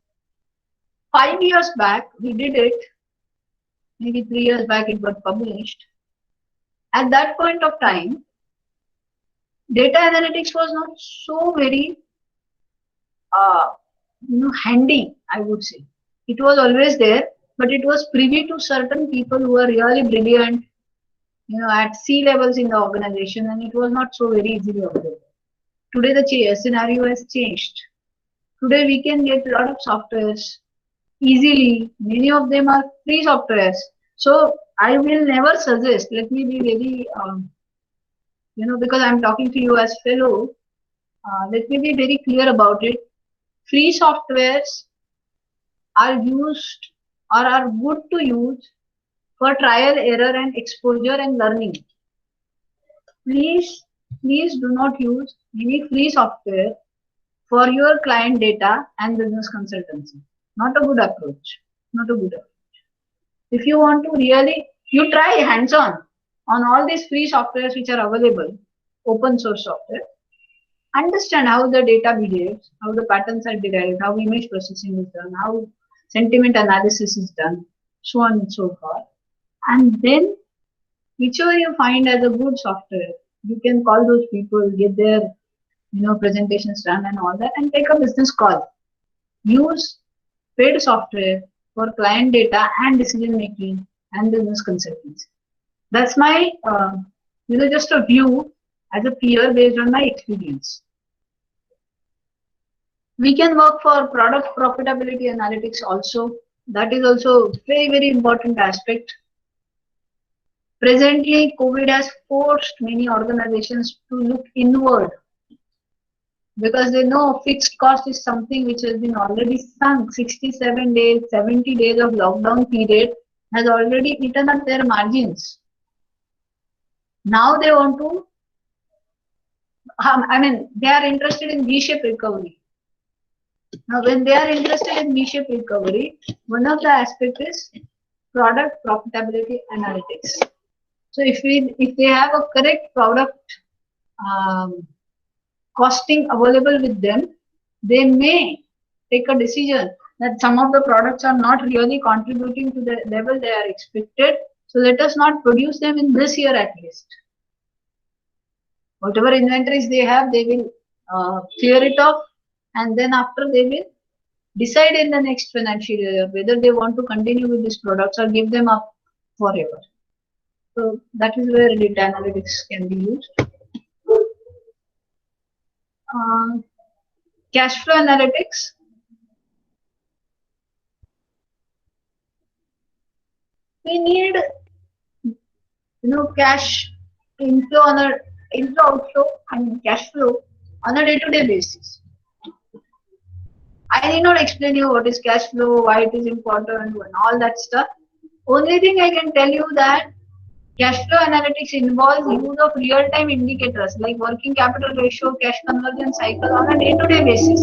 5 years back we did it, maybe 3 years back it got published. At that point of time, data analytics was not so very handy, I would say. It was always there, but it was privy to certain people who were really brilliant, at C levels in the organization, and it was not so very easily available. Today the scenario has changed. Today we can get a lot of softwares easily. Many of them are free softwares. So I will never suggest, let me be very, because I'm talking to you as fellow, let me be very clear about it. Free softwares are used or are good to use for trial, error and exposure and learning. Please do not use any free software for your client data and business consultancy. Not a good approach. Not a good approach. If you want to really, you try hands-on on all these free softwares which are available, open source software. Understand how the data behaves, how the patterns are derived, how image processing is done, how sentiment analysis is done, so on and so forth. And then, whichever you find as a good software, you can call those people, get their presentations done and all that, and take a business call. Use paid software for client data and decision making and business consultancy. That's my, just a view as a peer based on my experience. We can work for product profitability analytics also. That is also very, very important aspect. Presently, COVID has forced many organizations to look inward because they know fixed cost is something which has been already sunk. 67 days, 70 days of lockdown period has already eaten up their margins. Now they want to, they are interested in V-shaped recovery. Now, when they are interested in V-shaped recovery, one of the aspects is product profitability analytics. So, if they have a correct product costing available with them, they may take a decision that some of the products are not really contributing to the level they are expected. So, let us not produce them in this year at least. Whatever inventories they have, they will clear it off, and then after they will decide in the next financial year whether they want to continue with these products or give them up forever. So that is where data analytics can be used. Cash flow analytics. We need, cash inflow outflow and cash flow on a day-to-day basis. I need not explain you what is cash flow, why it is important, and all that stuff. Only thing I can tell you that cash flow analytics involves use of real-time indicators like working capital ratio, cash conversion cycle on a day-to-day basis.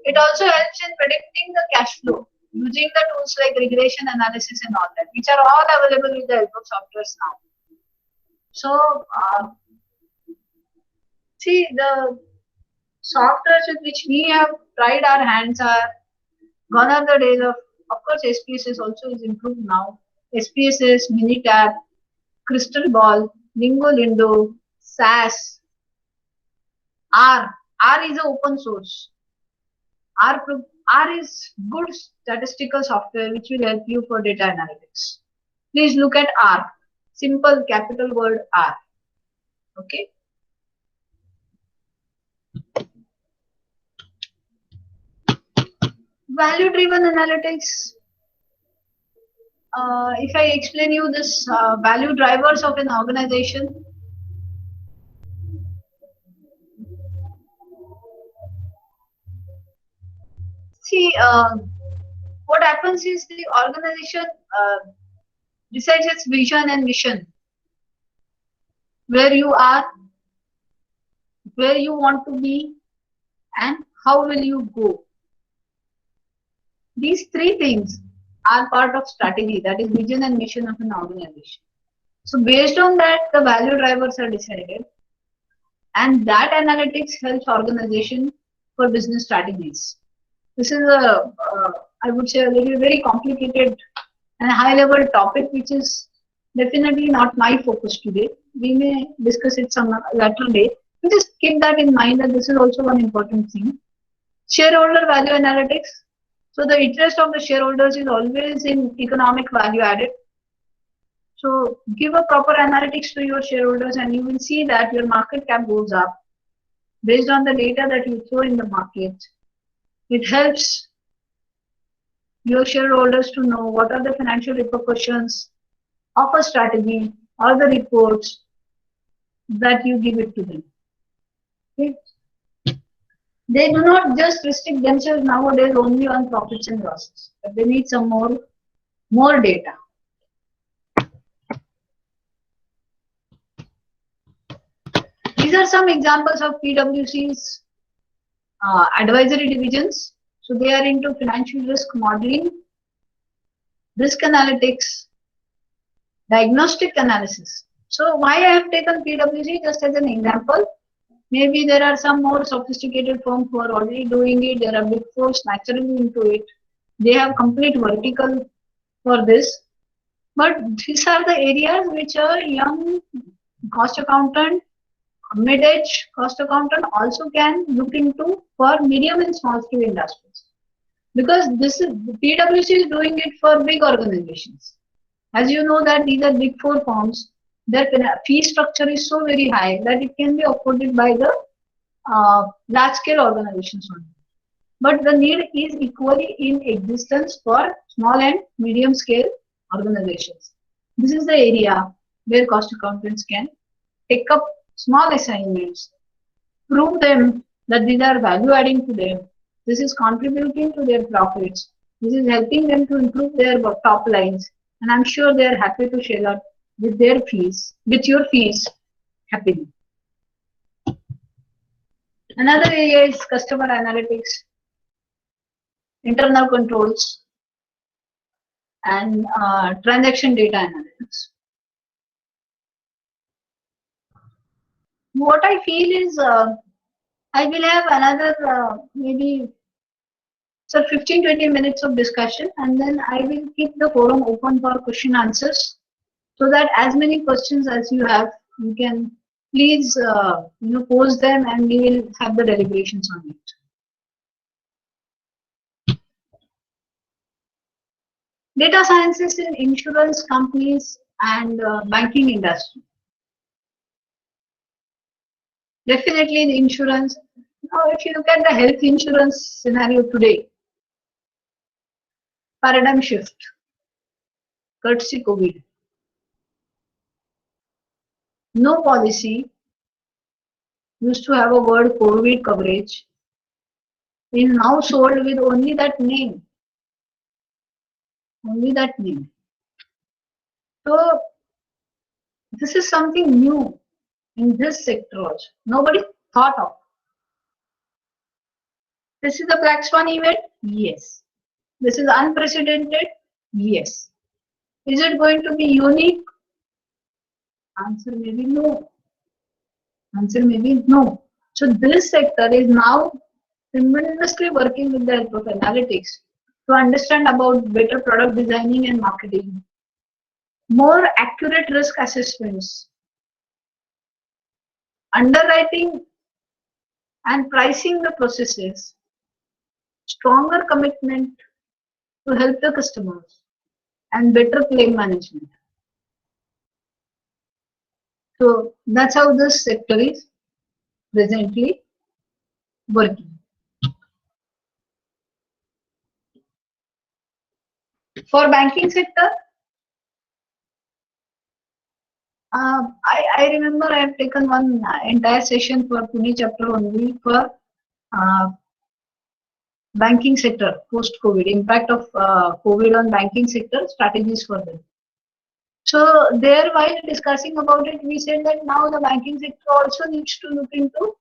It also helps in predicting the cash flow using the tools like regression analysis and all that, which are all available with the help of softwares now. So, see, the softwares with which we have tried our hands are gone are the days of course, SPSS also is improved now. SPSS, Minitab, Crystal Ball, Lingolindo, SAS, R. R is an open source. R is good statistical software which will help you for data analytics. Please look at R. Simple capital word R. Okay. Value driven analytics. If I explain you this value drivers of an organization, see, what happens is the organization decides its vision and mission, where you are, where you want to be, and how will you go. These three things are part of strategy, that is vision and mission of an organization. So based on that, the value drivers are decided, and that analytics helps organization for business strategies. This is I would say, a very complicated and high-level topic, which is definitely not my focus today. We may discuss it some later day. Just keep that in mind that this is also one important thing. Shareholder value analytics. So the interest of the shareholders is always in economic value added. So give a proper analytics to your shareholders and you will see that your market cap goes up based on the data that you throw in the market. It helps your shareholders to know what are the financial repercussions of a strategy or the reports that you give it to them. Okay? They do not just restrict themselves nowadays only on profits and losses, but they need some more data. These are some examples of PwC's advisory divisions. So they are into financial risk modeling, risk analytics, diagnostic analysis. So why I have taken PwC just as an example. Maybe there are some more sophisticated firms who are already doing it. There are big fours naturally into it. They have complete vertical for this. But these are the areas which a young cost accountant, mid-age cost accountant also can look into for medium and small scale industries. Because this is PwC is doing it for big organizations. As you know that these are big four firms, their fee structure is so very high that it can be afforded by the large scale organizations only. But the need is equally in existence for small and medium scale organizations. This is the area where cost accountants can take up small assignments, prove them that these are value adding to them, this is contributing to their profits, this is helping them to improve their top lines, and I'm sure they are happy to share out with their fees, with your fees happily. Another area is customer analytics, internal controls, and transaction data analytics. What I feel is I will have another maybe 15-20 minutes of discussion, and then I will keep the forum open for question answers, so that as many questions as you have, you can please pose them, and we will have the deliberations on it. Data sciences in insurance companies and banking industry. Definitely the insurance. Now, if you look at the health insurance scenario today, paradigm shift, courtesy COVID. No policy used to have a word COVID coverage is now sold with only that name. Only that name. So this is something new in this sector also. Nobody thought of. This is a black swan event? Yes. This is unprecedented? Yes. Is it going to be unique? Answer may be no. Answer may be no. So this sector is now tremendously working with the help of analytics to understand about better product designing and marketing, more accurate risk assessments, underwriting and pricing the processes, stronger commitment to help the customers, and better claim management. So that's how this sector is presently working. For banking sector, I remember I have taken one entire session for Pune chapter only for banking sector post-COVID, impact of COVID on banking sector, strategies for them. So there, while discussing about it, we said that now the banking sector also needs to look into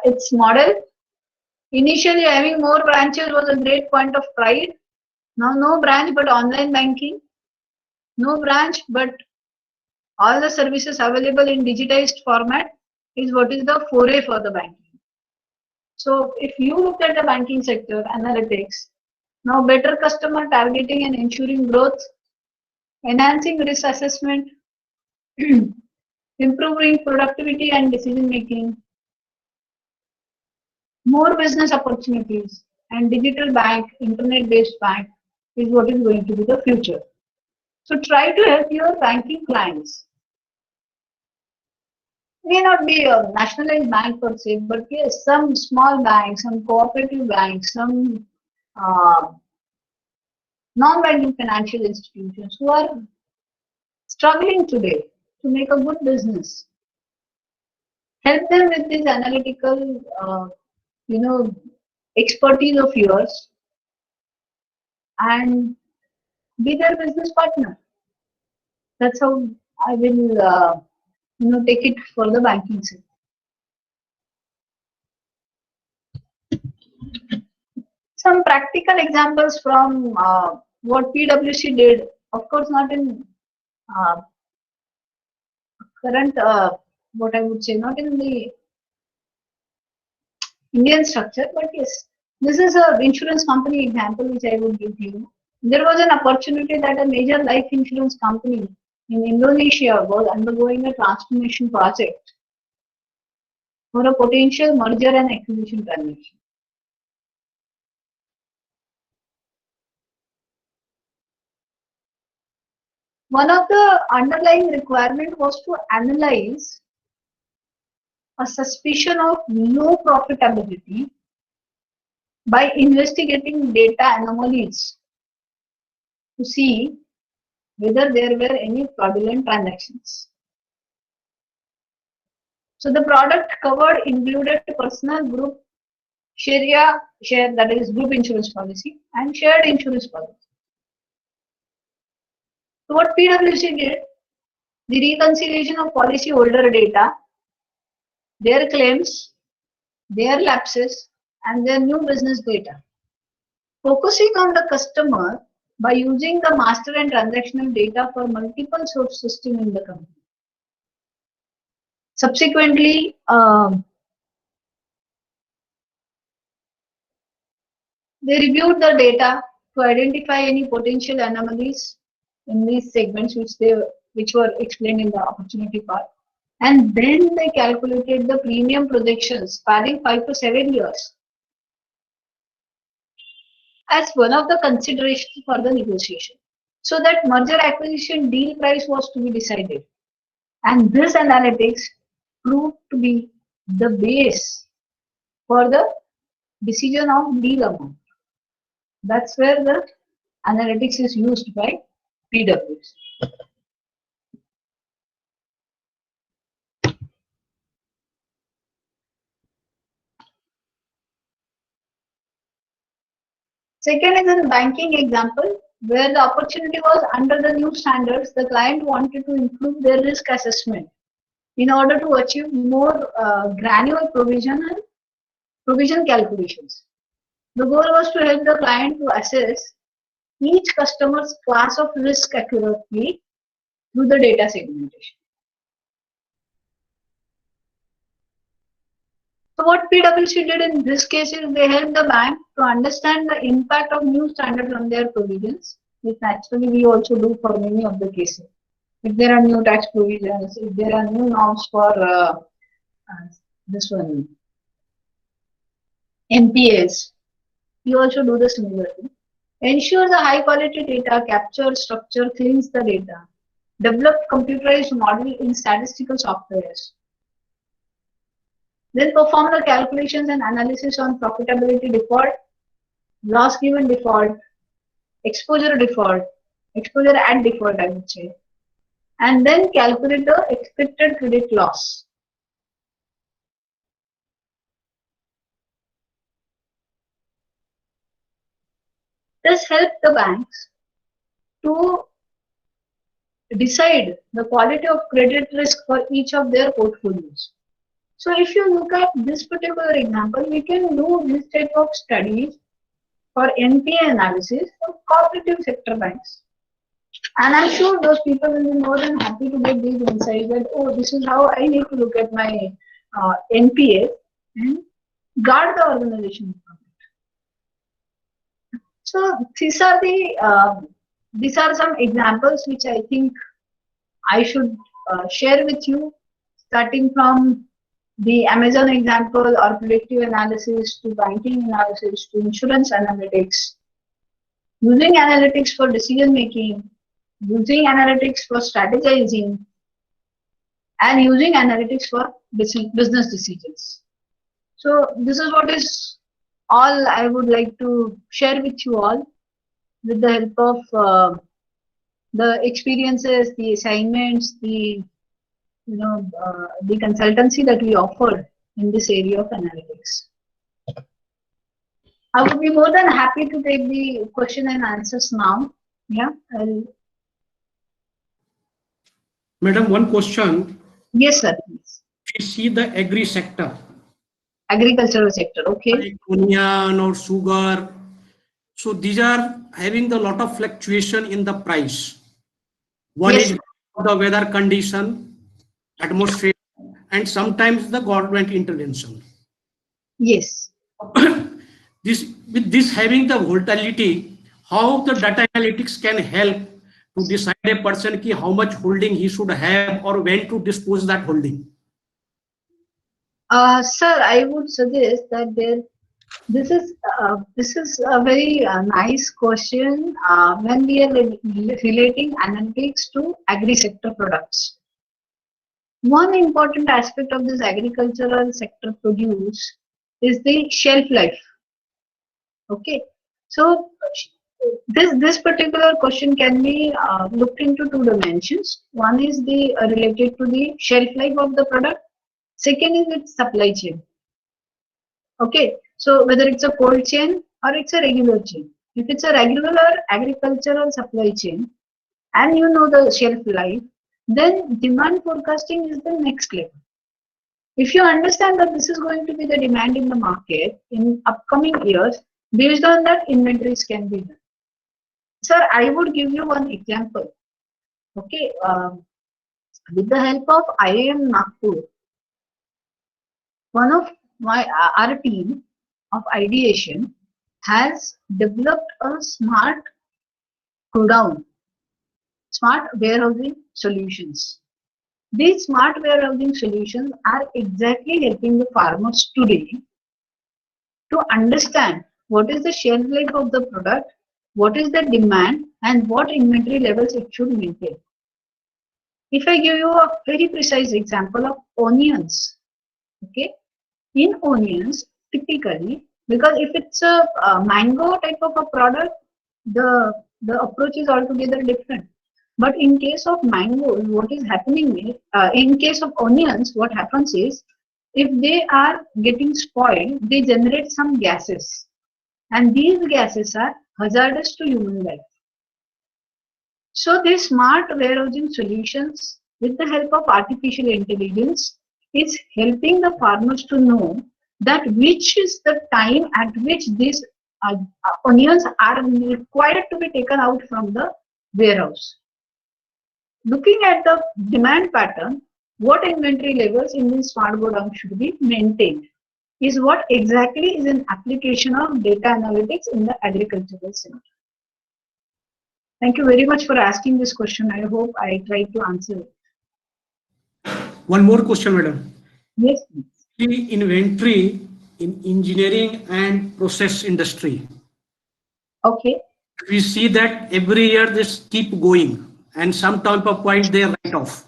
its model. Initially, having more branches was a great point of pride. Now, no branch but online banking. No branch but all the services available in digitized format is what is the foray for the banking. So if you look at the banking sector analytics, now better customer targeting and ensuring growth, enhancing risk assessment, improving productivity and decision making, more business opportunities, and digital bank, internet-based bank is what is going to be the future. So try to help your banking clients. May not be a nationalized bank per se, but yes, some small banks, some cooperative banks, some non-banking financial institutions who are struggling today to make a good business. Help them with this analytical, expertise of yours, and be their business partner. That's how I will, take it for the banking sector. Some practical examples from what PwC did. Of course, not in current, what I would say, not in the Indian structure, but yes, this is a insurance company example which I would give you. There was an opportunity that a major life insurance company in Indonesia was undergoing a transformation project for a potential merger and acquisition transaction. One of the underlying requirement was to analyze a suspicion of low profitability by investigating data anomalies to see whether there were any fraudulent transactions. So the product covered included personal, group, share, that is group insurance policy, and shared insurance policy. So what PwC did, the reconciliation of policyholder data, their claims, their lapses, and their new business data. Focusing on the customer by using the master and transactional data for multiple source system in the company. Subsequently, they reviewed the data to identify any potential anomalies in these segments which were explained in the opportunity part. And then they calculated the premium projections spanning 5 to 7 years as one of the considerations for the negotiation. So that merger acquisition deal price was to be decided. And this analytics proved to be the base for the decision of deal amount. That's where the analytics is used by PwC. Second is a banking example where the opportunity was under the new standards, the client wanted to improve their risk assessment in order to achieve more granular provision and provision calculations. The goal was to help the client to assess each customer's class of risk accurately through the data segmentation. So what PwC did in this case is they helped the bank to understand the impact of new standards on their provisions, which naturally we also do for many of the cases. If there are new tax provisions, if there are new norms for this one, NPAs, we also do the similar thing. Ensure the high quality data, capture, structure, cleans the data, develop computerized model in statistical softwares. Then perform the calculations and analysis on profitability default, loss given default, exposure at default I would say, and then calculate the expected credit loss. This helps the banks to decide the quality of credit risk for each of their portfolios. So if you look at this particular example, we can do this type of studies for NPA analysis for cooperative sector banks. And I'm sure those people will be more than happy to get these insights that, oh, this is how I need to look at my NPA and guard the organization from it. So these are some examples which I think I should share with you, starting from the Amazon example or predictive analysis to banking analysis to insurance analytics, using analytics for decision making, using analytics for strategizing, and using analytics for business decisions. So this is what is all I would like to share with you all with the help of the experiences, the assignments, the consultancy that we offer in this area of analytics. I would be more than happy to take the question and answers now. Yeah. Madam, one question. Yes, sir. Please. We see the agri sector, Agricultural sector. Okay. like onion or sugar. So these are having a lot of fluctuation in the price. One Yes. is the weather condition, atmosphere, and sometimes the government intervention. Yes. With this having the volatility, how the data analytics can help to decide a person ki how much holding he should have or when to dispose that holding. Sir, I would suggest that this is a very nice question when we are relating analytics to agri sector products. One important aspect of this agricultural sector produce is the shelf life. Okay, so this particular question can be looked into two dimensions. One is the related to the shelf life of the product. Second is its supply chain. Okay, so whether it's a cold chain or it's a regular chain. If it's a regular agricultural supply chain and you know the shelf life, then demand forecasting is the next level. If you understand that this is going to be the demand in the market in upcoming years, based on that, inventories can be done. Sir, I would give you one example. Okay, with the help of IIM Nagpur, one of our team of ideation has developed a smart godown, smart warehousing solutions. These smart warehousing solutions are exactly helping the farmers today to understand what is the shelf life of the product, what is the demand, and what inventory levels it should maintain. If I give you a very precise example of onions, okay, in onions, typically, because if it's a mango type of a product, the approach is altogether different. But in case of mangoes, what is happening is, in case of onions, what happens is, if they are getting spoiled, they generate some gases. And these gases are hazardous to human life. So these smart warehousing solutions with the help of artificial intelligence is helping the farmers to know that which is the time at which these onions are required to be taken out from the warehouse. Looking at the demand pattern, what inventory levels in this smart godown should be maintained is what exactly is an application of data analytics in the agricultural sector. Thank you very much for asking this question. I hope I tried to answer it. One more question, madam. Yes, please. The inventory in engineering and process industry. Okay. We see that every year this keep going and some type of point they write off.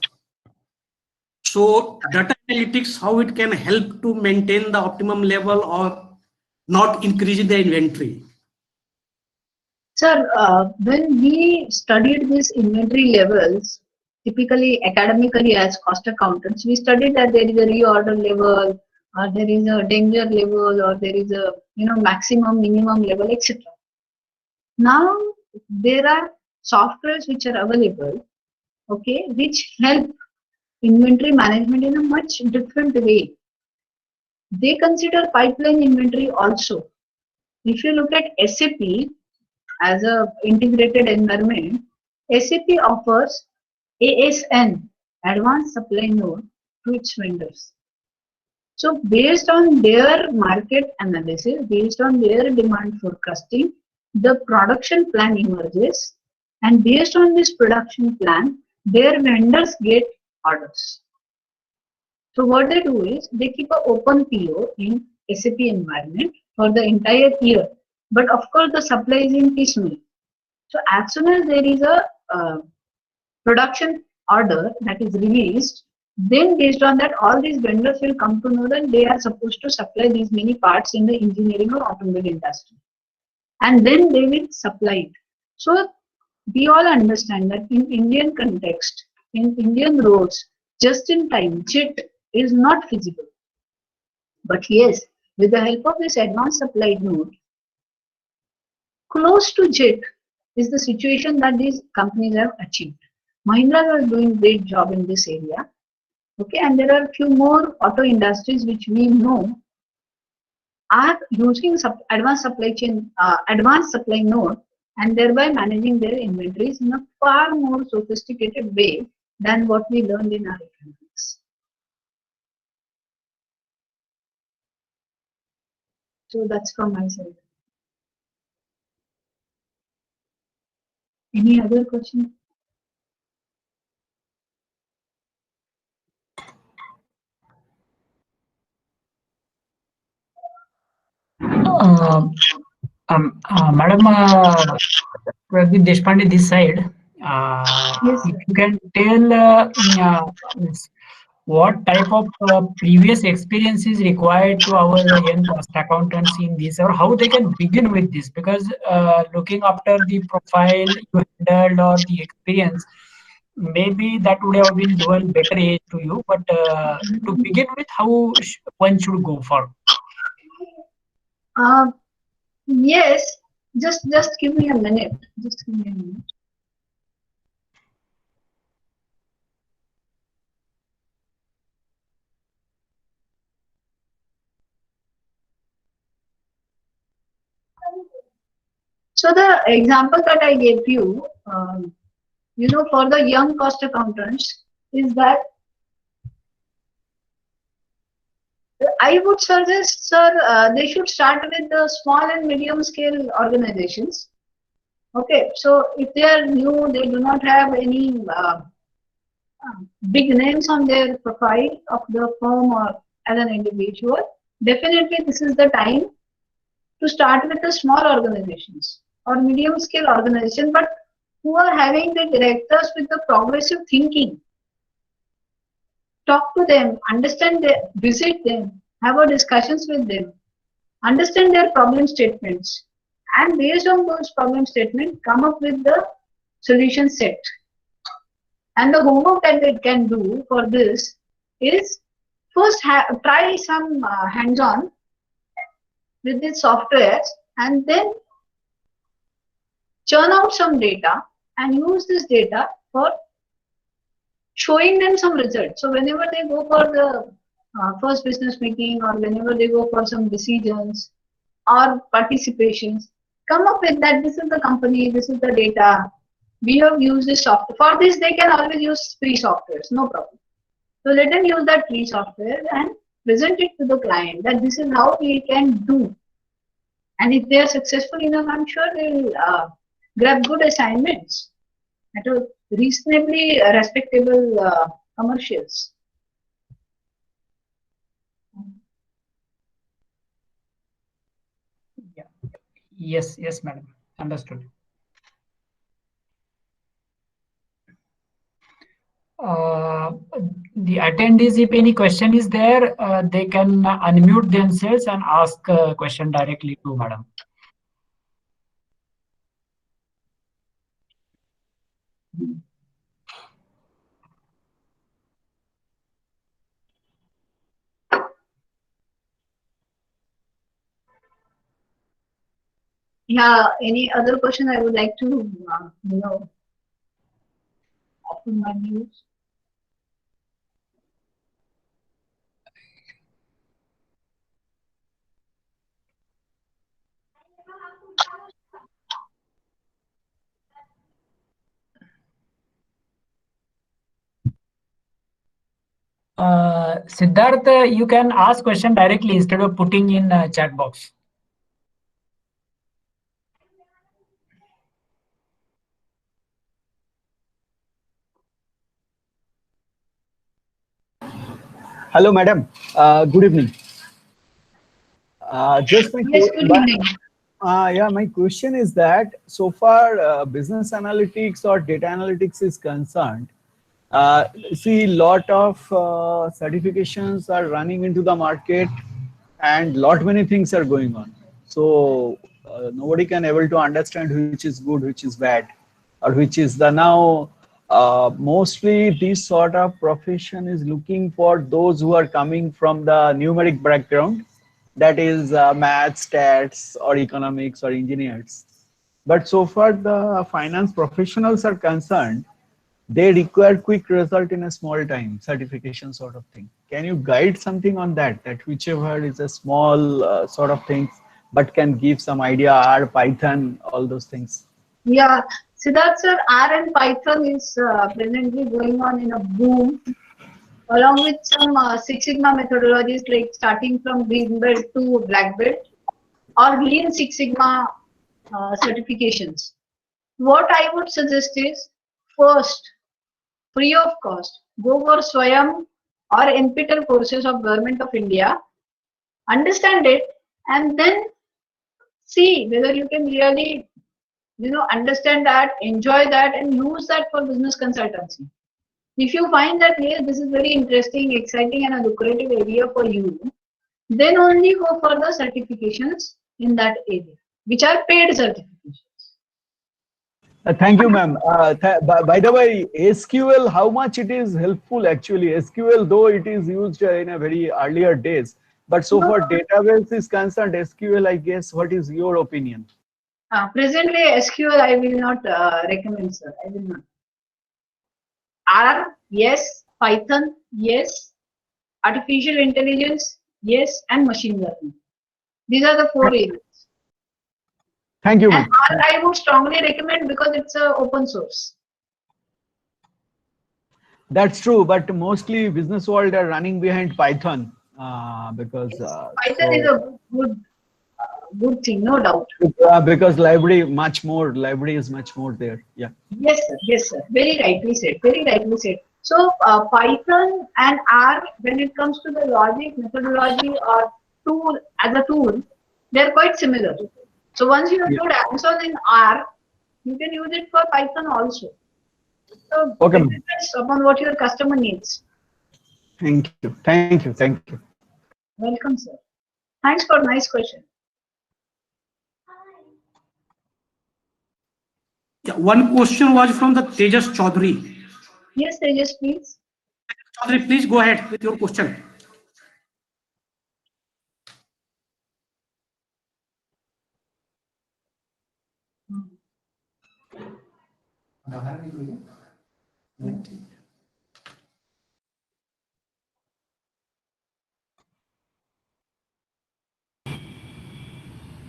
So data analytics, how it can help to maintain the optimum level or not increasing the inventory? Sir, when we studied these inventory levels, typically academically as cost accountants, we studied that there is a reorder level, or there is a danger level, or there is a maximum, minimum level, etc. Now there are softwares which are available, okay, which help inventory management in a much different way. They consider pipeline inventory also. If you look at SAP as a integrated environment, SAP offers ASN, Advanced Supply Node, to its vendors. So based on their market analysis, based on their demand forecasting, the production plan emerges, and based on this production plan, their vendors get orders. So what they do is they keep an open PO in SAP environment for the entire year. But of course, the supply is in piecemeal. So as soon as there is a production order that is released, then based on that, all these vendors will come to know that they are supposed to supply these many parts in the engineering or automobile industry. And then they will supply it. So we all understand that in Indian context, in Indian roads, just in time, JIT is not feasible. But yes, with the help of this advanced supply node, close to JIT is the situation that these companies have achieved. Mahindra is doing great job in this area. Okay, and there are a few more auto industries which we know are using advanced supply node, and thereby managing their inventories in a far more sophisticated way than what we learned in our economics. So that's from my side. Any other question? Madam Pradeep Deshpande, this side. Yes, If sir. you can tell means what type of previous experience is required to our young cost accountants in this, or how they can begin with this? Because looking after the profile you handled or the experience, maybe that would have been given better age to you. But to begin with, how one should go for? Uh, yes, just give me a minute. Just give me a minute. So the example that I gave you, for the young cost accountants, is that I would suggest, sir, they should start with the small and medium scale organizations. Okay, so if they are new, they do not have any big names on their profile of the firm or as an individual, definitely this is the time to start with the small organizations or medium scale organization, but who are having the directors with the progressive thinking. Talk to them, understand them, visit them, have a discussions with them, understand their problem statements, and based on those problem statements, come up with the solution set. And the homework that they can do for this is first try some hands-on with these softwares, and then churn out some data and use this data for showing them some results. So whenever they go for the first business meeting, or whenever they go for some decisions or participations, come up with that this is the company, this is the data. We have used this software. For this, they can always use free softwares, no problem. So let them use that free software and present it to the client that this is how we can do. And if they are successful enough, I'm sure they will grab good assignments at a reasonably respectable commercials. Yeah. Yes, madam. Understood. The attendees, if any question is there, they can unmute themselves and ask a question directly to madam. Yeah, any other question I would like to offer my views? Siddharth, you can ask question directly instead of putting in chat box. Hello, madam. Good evening. Just my Yes, good evening. yeah, my question is that so far business analytics or data analytics is concerned, see lot of certifications are running into the market and lot many things are going on. So nobody can able to understand which is good, which is bad, or which is the now mostly this sort of profession is looking for those who are coming from the numeric background, that is math, stats, or economics, or engineers. But so far the finance professionals are concerned, they require quick result in a small time, certification sort of thing. Can you guide something on that, that whichever is a small sort of things, but can give some idea, R, Python, all those things? Yeah, Siddharth sir, R and Python is presently going on in a boom, along with some Six Sigma methodologies like starting from green belt to black belt or Lean Six Sigma certifications. What I would suggest is first, free of cost, go for Swayam or NPTEL courses of Government of India, understand it, and then see whether you can really understand that, enjoy that, and use that for business consultancy. If you find that yes, this is very interesting, exciting, and a lucrative area for you, then only go for the certifications in that area, which are paid certifications. Thank you, ma'am. By the way, SQL, how much it is helpful actually? SQL, though it is used in a very earlier days, but so far database is concerned, SQL, I guess, what is your opinion? Presently, SQL I will not recommend, sir. I will not. R, yes. Python, yes. Artificial intelligence, yes. And machine learning. These are the 4 areas. Thank you, And ma'am. R I would strongly recommend because it's open source. That's true, but mostly business world are running behind Python because Python is a good thing, no doubt. because library is much more there. Yeah. Yes, sir. Very rightly said. Very rightly said. So Python and R, when it comes to the logic, methodology, or tool as a tool, they're quite similar. So once you have good hands-on in R, you can use it for Python also. So Okay, it depends upon what your customer needs. Thank you. Thank you. Thank you. Welcome, sir. Thanks for nice question. Yeah, one question was from the Tejas Chaudhary. Yes, Tejas, please. Chaudhary, please go ahead with your question.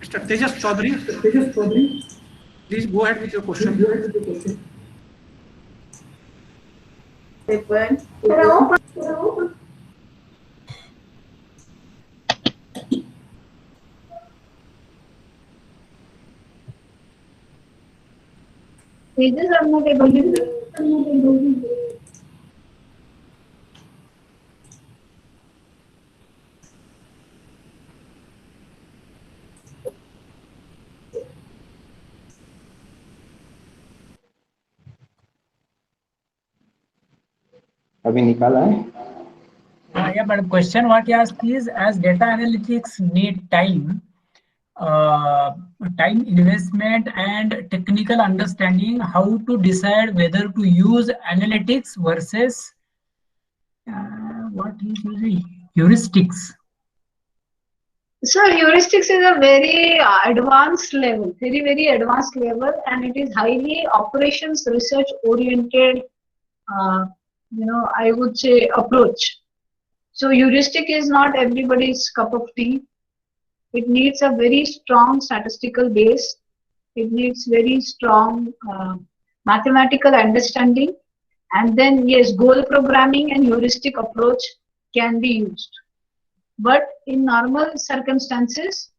Mr. Tejas Chaudhary, please go ahead with your question. Hello. Tejas, I'm not able to. अभी निकाला है Yeah, but question what he asked is, as data analytics need time investment and technical understanding, how to decide whether to use analytics versus what is using heuristics? So heuristics is a very advanced level, very advanced level, and it is highly operations research oriented, I would say approach. So heuristic is not everybody's cup of tea. It needs a very strong statistical base. It needs very strong mathematical understanding. And then yes, goal programming and heuristic approach can be used. But in normal circumstances,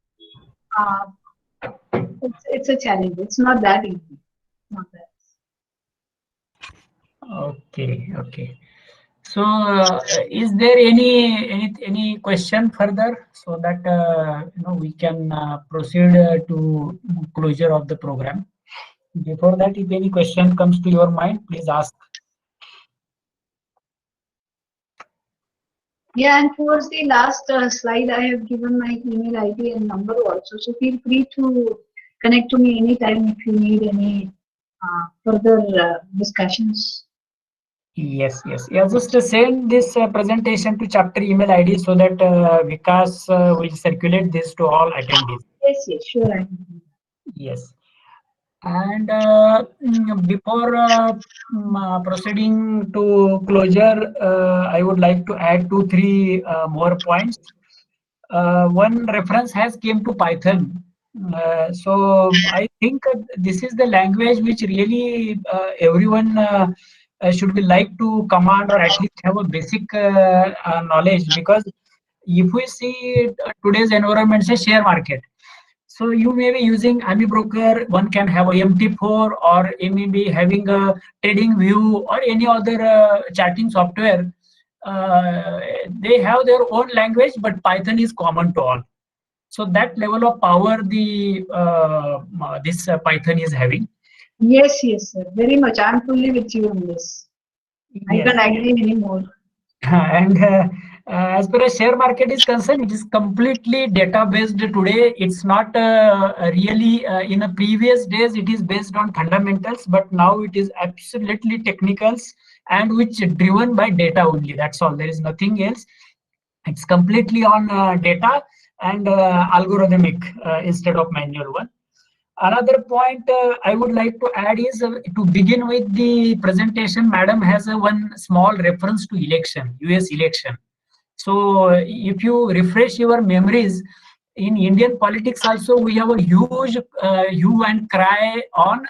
it's a challenge. It's not that easy. Not that. Okay, okay. So, is there any question further so that we can proceed to closure of the program? Before that, if any question comes to your mind, please ask. Yeah, and towards the last slide, I have given my email ID and number also. So feel free to connect to me anytime if you need any further discussions. Yes, yes. Yeah, just send this presentation to chapter email ID so that Vikas will circulate this to all attendees. Yes, yes, sure. I can do that. Yes. And before proceeding to closure, I would like to add 2-3 more points. One reference has came to Python. So I think this is the language which really everyone should be like to command or at least have a basic knowledge, because if we see today's environment, say share market. So you may be using AMI broker, one can have a MT4, or it may be having a trading view or any other chatting software. They have their own language, but Python is common to all. So that level of power this Python is having. Yes, yes, sir. Very much. I'm fully with you on this. I Yes. can't agree anymore. And as far as share market is concerned, it is completely data based today. It's not really in the previous days it is based on fundamentals, but now it is absolutely technicals and which driven by data only. That's all. There is nothing else. It's completely on data and algorithmic instead of manual one. Another point I would like to add is to begin with the presentation, madam has one small reference to election, US election. So if you refresh your memories, in Indian politics also we have a huge hue and cry on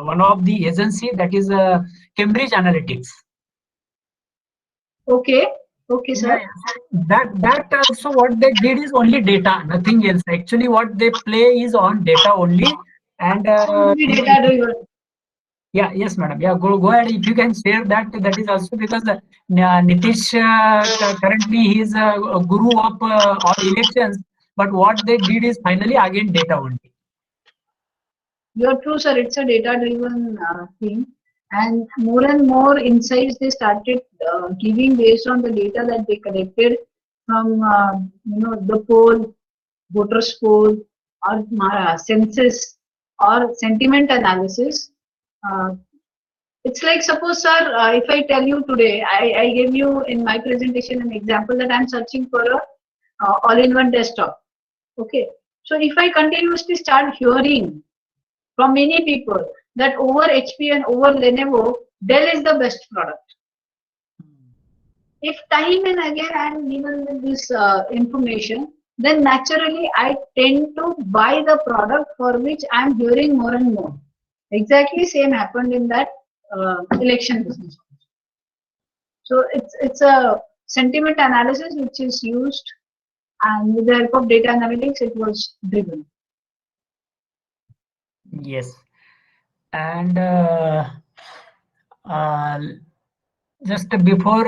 one of the agency, that is Cambridge Analytics. Okay, okay, sir. Yeah, that also what they did is only data, nothing else. Actually, what they play is on data only. And Only data driven. yeah, yes, madam. Yeah, go ahead. If you can share that, that is also because Nitish currently he is a guru of all elections. But what they did is finally again data only. You're true, sir. It's a data-driven thing, and more insights they started giving based on the data that they collected from the poll, voters poll, or census, or sentiment analysis. Uh, it's like, suppose, sir, if I tell you today, I gave you in my presentation an example that I'm searching for a all-in-one desktop. Okay, so if I continuously start hearing from many people that over HP and over Lenovo, Dell is the best product. If time and again I am given with this information, then naturally I tend to buy the product for which I am hearing more and more. Exactly same happened in that election business. So it's a sentiment analysis which is used, and with the help of data analytics, it was driven. Yes, and just before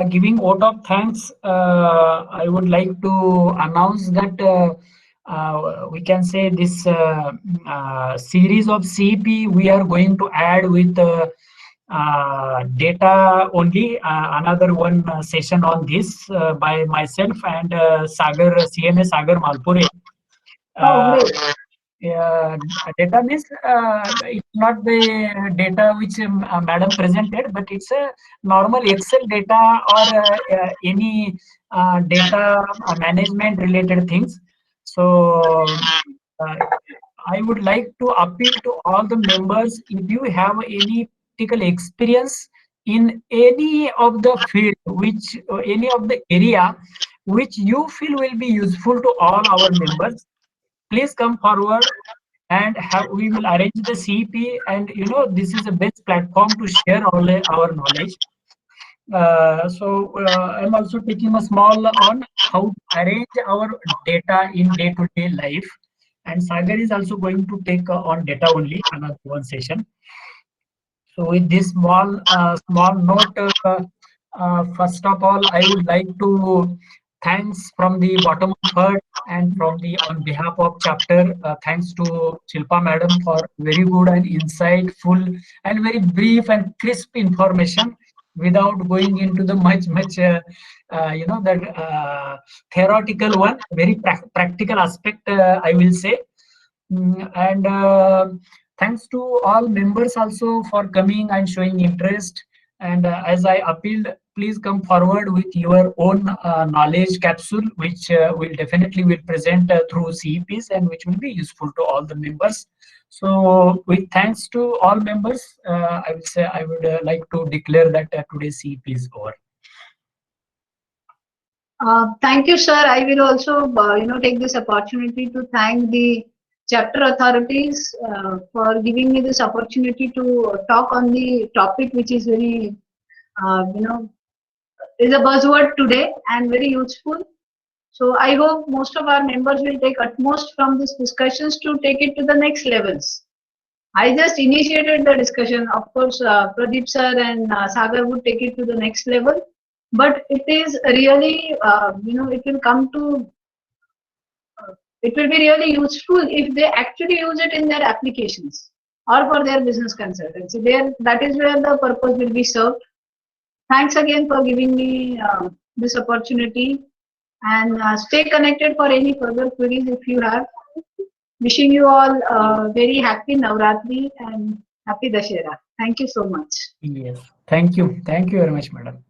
giving vote of thanks, I would like to announce that we can say this series of CEP we are going to add with data only. Another one session on this by myself and Sagar, CMA Sagar Malpure. Oh, great. Data means it's not the data which madam presented, but it's a normal Excel data or any data management related things. So I would like to appeal to all the members, if you have any practical experience in any of the field, which any of the area which you feel will be useful to all our members, please come forward and we will arrange the CEP, and this is the best platform to share all our knowledge. I'm also taking a small on how to arrange our data in day-to-day life, and Sagar is also going to take on data only another one session. So with this small note, first of all, I would like to thanks from the bottom of heart and from the on behalf of chapter. Thanks to Shilpa madam for very good and insightful and very brief and crisp information without going into the much that theoretical one, very practical aspect, I will say. And thanks to all members also for coming and showing interest. And as I appealed, please come forward with your own knowledge capsule, which will definitely will present through CEPs and which will be useful to all the members. So with thanks to all members, I will say I would like to declare that today's CEP is over. Thank you, sir. I will also, take this opportunity to thank the chapter authorities for giving me this opportunity to talk on the topic, which is very, is a buzzword today and very useful. So I hope most of our members will take utmost from these discussions to take it to the next levels. I just initiated the discussion. Of course, Pradeep sir and Sagar would take it to the next level. But it is really, it will come to, it will be really useful if they actually use it in their applications or for their business consultancy. There, that is where the purpose will be served. Thanks again for giving me this opportunity, and stay connected for any further queries if you have. Wishing you all very happy Navratri and happy Dashera. Thank you so much. Yes, thank you very much, madam.